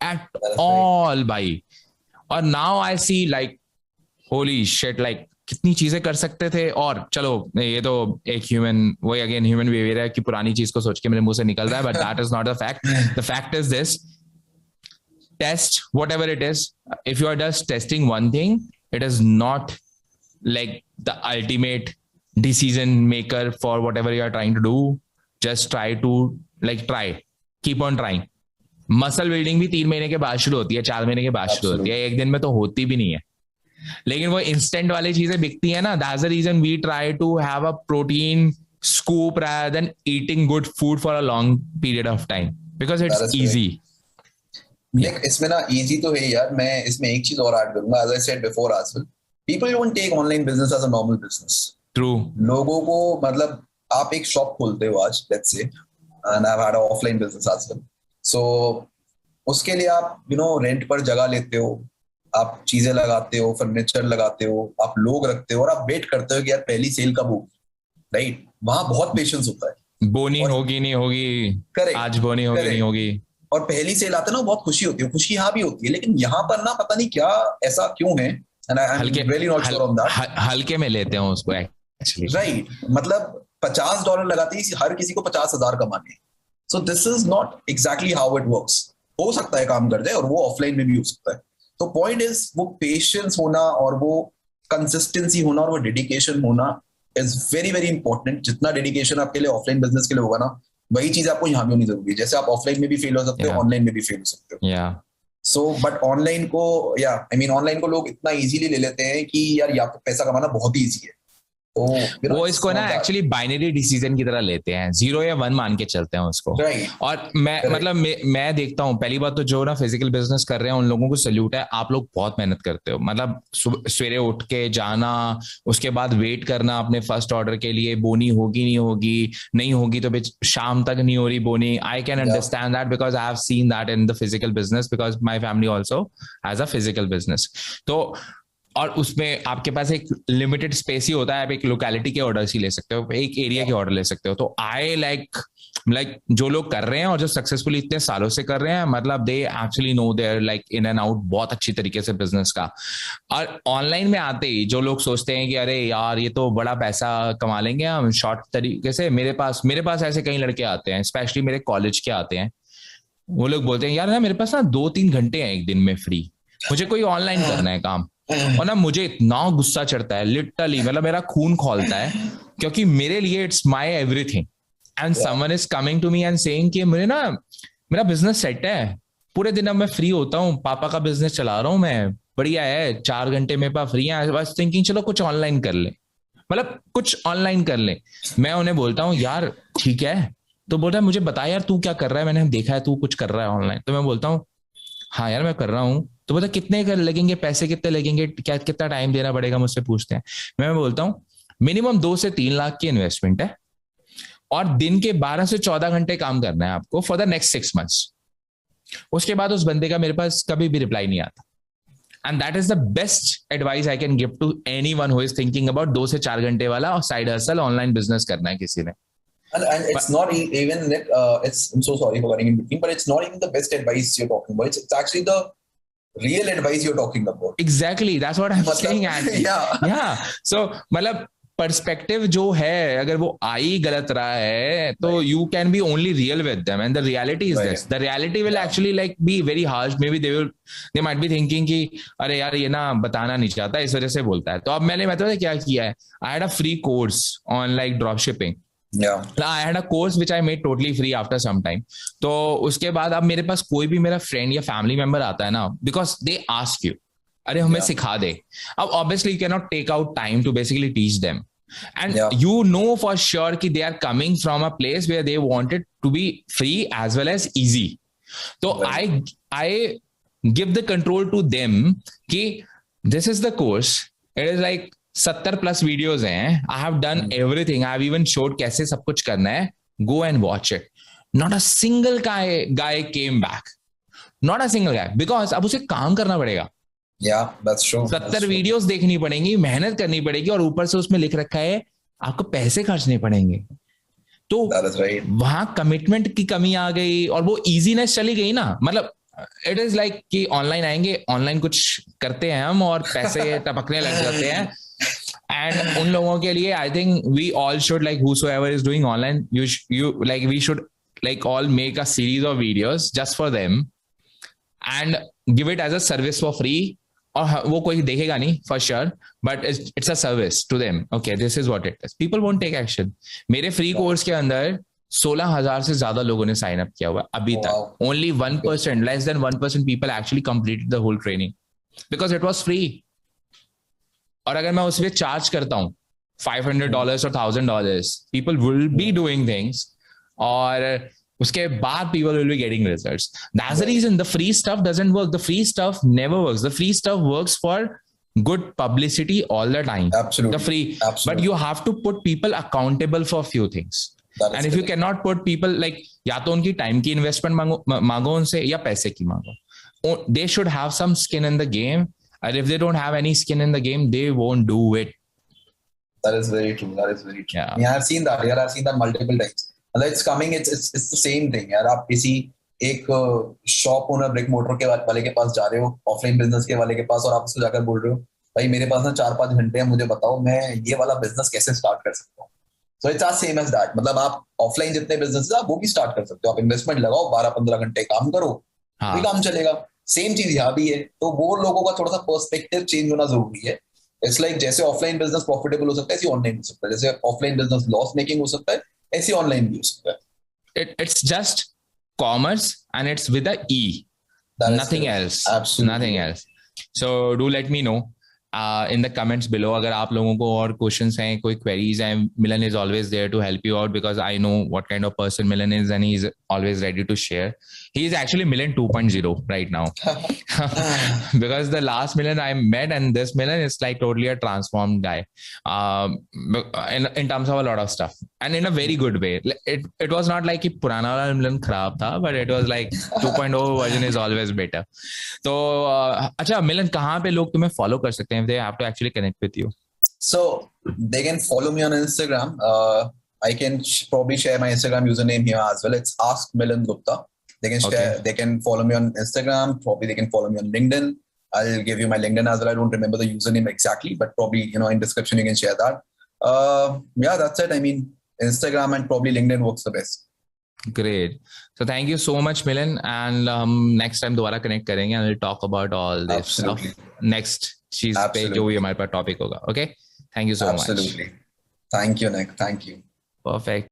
एट ऑल भाई। और now I see like holy shit, like कितनी चीजें कर सकते थे। और चलो ये तो एक ह्यूमन, वही अगेन ह्यूमन बिहेवियर है कि पुरानी चीज को सोच के मेरे मुंह से निकल रहा है, but that is not the fact. The fact is this, test whatever it is. If you are just testing one thing, it is not like the ultimate decision maker for whatever you are trying to do. Just try to try, keep on trying. Muscle building भी 3 महीने के बाद शुरू होती है, 4 महीने के बाद शुरू होती है, एक दिन में तो होती भी नहीं है। लेकिन वो इंस्टेंट वाली चीजें बिकती है ना, that's the reason we try to have a protein scoop rather than eating good food for a long period of time, because it's easy. इसमें ना इजी तो है यार। मैं इसमें एक चीज और ऐड करूंगा, as I said before as well, people don't take online business as a normal business. True. लोगों को मतलब आप एक शॉप खोलते हो आज, let's say, and I've had an offline business as well. So उसके लिए आप रेंट पर जगह लेते हो, आप चीजें लगाते हो, फर्नीचर लगाते हो, आप लोग रखते हो और आप वेट करते हो कि यार पहली सेल कब होगी, राइट? वहां बहुत पेशेंस होता है। बोनी होगी नहीं होगी, करेक्ट, आज बोनी होगी नहीं होगी। और पहली सेल आते ना बहुत खुशी होती है, खुशी यहाँ भी होती है, लेकिन यहाँ पर ना पता नहीं क्या ऐसा क्यों है, and I am really not sure on that. हल्के में लेते हैं उसको एक्चुअली, राइट? मतलब $50 लगाते ही हर किसी को 50,000 कमाने। So this is not exactly how it works. हो सकता है काम कर जाए और वो ऑफलाइन में भी हो सकता है। तो पॉइंट इज वो पेशेंस होना और वो कंसिस्टेंसी होना और वो डेडिकेशन होना इज वेरी वेरी इंपॉर्टेंट। जितना डेडिकेशन आपके लिए ऑफलाइन बिजनेस के लिए होगा ना, वही चीज आपको यहाँ भी होनी जरूरी है। जैसे आप ऑफलाइन में भी फेल हो सकते हो, ऑनलाइन में भी फेल हो सकते हो। सो बट ऑनलाइन को ऑनलाइन को लोग इतना इजीली ले लेते हैं कि यार यहाँ पे पैसा कमाना बहुत ही ईजी है। वो इसको ना एक्चुअली बाइनरी डिसीजन की तरह लेते हैं, 0 या 1 मान के चलते हैं उसको। और मैं देखता हूँ, पहली बात तो जो ना फिजिकल बिजनेस कर रहे हैं उन लोगों को सैल्यूट है। आप लोग बहुत मेहनत करते हो, मतलब सवेरे उठ के जाना, उसके बाद वेट करना अपने फर्स्ट ऑर्डर के लिए, बोनी होगी नहीं होगी तो शाम तक नहीं हो रही बोनी। I can understand that because I have seen that in the physical business, because my family also has a physical business. तो और उसमें आपके पास एक लिमिटेड स्पेस ही होता है, आप एक लोकेलिटी के ऑर्डर्स ही ले सकते हो, एक एरिया के ऑर्डर ले सकते हो। तो आई लाइक जो लोग कर रहे हैं और जो सक्सेसफुली इतने सालों से कर रहे हैं, मतलब they actually know there like in and out बहुत अच्छी तरीके से बिजनेस का। और ऑनलाइन में आते ही जो लोग सोचते हैं कि अरे यार ये तो बड़ा पैसा कमा लेंगे हम शॉर्ट तरीके से, मेरे पास ऐसे कई लड़के आते हैं, स्पेशली मेरे कॉलेज के आते हैं, वो लोग बोलते हैं यार ना मेरे पास ना 2-3 घंटे हैं एक दिन में फ्री, मुझे कोई ऑनलाइन करना है काम। और ना मुझे इतना गुस्सा चढ़ता है, लिटरली मतलब मेरा खून खौलता है, क्योंकि मेरे लिए it's my everything and someone is coming to me and saying कि मुझे ना मेरा बिजनेस सेट है, पूरे दिन अब मैं फ्री होता हूँ, पापा का बिजनेस चला रहा हूँ मैं, बढ़िया है, 4 घंटे मेरे पास फ्री है, बस थिंकिंग चलो कुछ ऑनलाइन कर ले, मतलब कुछ ऑनलाइन कर ले। मैं उन्हें बोलता हूँ यार ठीक है, तो बोलता है मुझे बता यार तू क्या कर रहा है, मैंने देखा है तू कुछ कर रहा है ऑनलाइन। तो मैं बोलता हूँ हाँ यार मैं कर रहा हूँ। तो बोलता कितने लगेंगे पैसे, कितने लगेंगे, क्या कितना टाइम देना पड़ेगा, मुझसे पूछते हैं। मैं बोलता हूँ मिनिमम 2 से 3 लाख की इन्वेस्टमेंट है और दिन के 12 से 14 घंटे काम करना है आपको फॉर द नेक्स्ट 6 मंथ्स। उसके बाद उस बंदे का मेरे पास कभी भी रिप्लाई नहीं आता। And that is the best advice I can give to anyone who is thinking about 2 से 4 घंटे वाला और साइड हसल ऑनलाइन बिजनेस करना है किसी ने। And it's not even that, I'm so sorry for running in between, but it's not even the best advice you're talking about. It's actually the real advice you're talking about. Exactly, that's what I'm saying. Yeah. So, मतलब perspective जो है अगर वो आई गलत रहा है तो you can be only real with them and the reality is this, the reality will actually like be very harsh, may be they might be thinking कि अरे यार ये ना बताना नहीं चाहता इस वजह से बोलता है। तो अब मैंने मतलब क्या किया है, I had a free course on like drop shipping. I had a course which I made totally free after some time. तो उसके बाद अब मेरे पास कोई भी मेरा फ्रेंड या फैमिली मेंबर आता है ना, because they ask you, अरे हमें सिखा दे। अब obviously you cannot take out time to basically teach them. And you know for sure कि they are coming from a place where they want it to be free as well as easy. So I give the control to them कि this is the course. It is like 70+ videos हैं, आई have done everything, I have even showed कैसे सब कुछ करना है, go and watch it. Not a single guy came back, not a single guy, because अब उसे काम करना पड़ेगा। 70 वीडियोस देखनी पड़ेंगी, मेहनत करनी पड़ेगी, और ऊपर से उसमें लिख रखा है आपको पैसे खर्चने पड़ेंगे। तो वहां कमिटमेंट की कमी आ गई और वो इजीनेस चली गई ना। मतलब इट इज लाइक कि ऑनलाइन आएंगे, ऑनलाइन कुछ करते हैं हम और पैसे टपकने लग जाते हैं। एंड उन लोगों के लिए I think we all should like whosoever is doing online, you like we should like all make a series of videos just for them and give it as a service for free. और वो कोई देखेगा नहीं for sure, but it's a service to them. Okay, this is what it is. People won't take action. मेरे free course के अंदर 16,000 से ज्यादा लोगों ने साइन अप किया हुआ अभी तक। Only 1%, less than 1% people actually completed the whole training because it was free. और अगर मैं उस पर चार्ज करता हूँ $500 और $1,000, people will be doing things और उसके बाद people will be getting results. That's the reason the free stuff doesn't work. The free stuff never works. The free stuff works for good publicity all the time. Absolutely. The free, but you have to put people accountable for a few things. And if you cannot put people like, या तो उनकी time की investment मांगो उनसे, या पैसे की मांगो। They should have some skin in the game And if they don't have any skin in the game, they won't do it. That is very true. That is very true. Yeah. I've seen that. Yeah, I've seen that multiple times. And it's coming. It's the same thing. यार आप किसी एक shop owner brick motor के वाले के पास जा रहे हो, ऑफलाइन बिजनेस के वाले के पास, और आप उसको जाकर बोल रहे हो भाई मेरे पास ना 4-5 घंटे हैं, मुझे बताओ मैं ये वाला बिजनेस कैसे स्टार्ट कर सकता हूँ. सो इट्स आज सेम एज दैट. मतलब आप ऑफलाइन जितने बिजनेस आप वो भी स्टार्ट कर सकते हो. आप इन्वेस्टमेंट लगाओ, 12-15 घंटे काम करो, भी काम चलेगा. सेम चीज यहाँ भी है. तो वो लोगों का थोड़ा सा पर्सपेक्टिव चेंज होना जरूरी है. इट्स लाइक जैसे ऑफलाइन बिजनेस प्रॉफिटेबल हो सकता है, ऐसे ऑनलाइन हो सकता है. जैसे ऑफलाइन बिजनेस लॉस मेकिंग हो सकता है, ऐसे ऑनलाइन भी हो सकता है. It's just commerce and it's with a E. Nothing else. Absolutely. Nothing else. So do let me know in the comments below अगर आप लोगों को और questions हैं, कोई queries हैं. Milan is always there to help you out because I know what kind of person Milan is and he's always ready to share. He is actually Milan 2.0 right now because the last Milan I met and this Milan is like totally a transformed guy in terms of a lot of stuff and in a very good way. It was not like कि पुराना वाला Milan खराब था, but it was like 2.0 version is always better. तो अच्छा Milan, कहाँ पे लोग तुम्हें follow कर सकते हैं if they have to actually connect with you? So they can follow me on Instagram. I can probably share my Instagram username here as well. It's Ask Milan Gupta. They can share. They can follow me on Instagram. Probably they can follow me on LinkedIn. I'll give you my LinkedIn as well. I don't remember the username exactly, but probably in description you can share that. Yeah, that's it. I mean, Instagram and probably LinkedIn works the best. Great. So thank you so much, Milan. And next time दोबारा connect करेंगे and we'll talk about all this Absolutely. stuff. Next चीज पे जो भी हमारे पास topic होगा. Okay. Thank you so much. Absolutely. Thank you, Nick. Thank you. Perfect.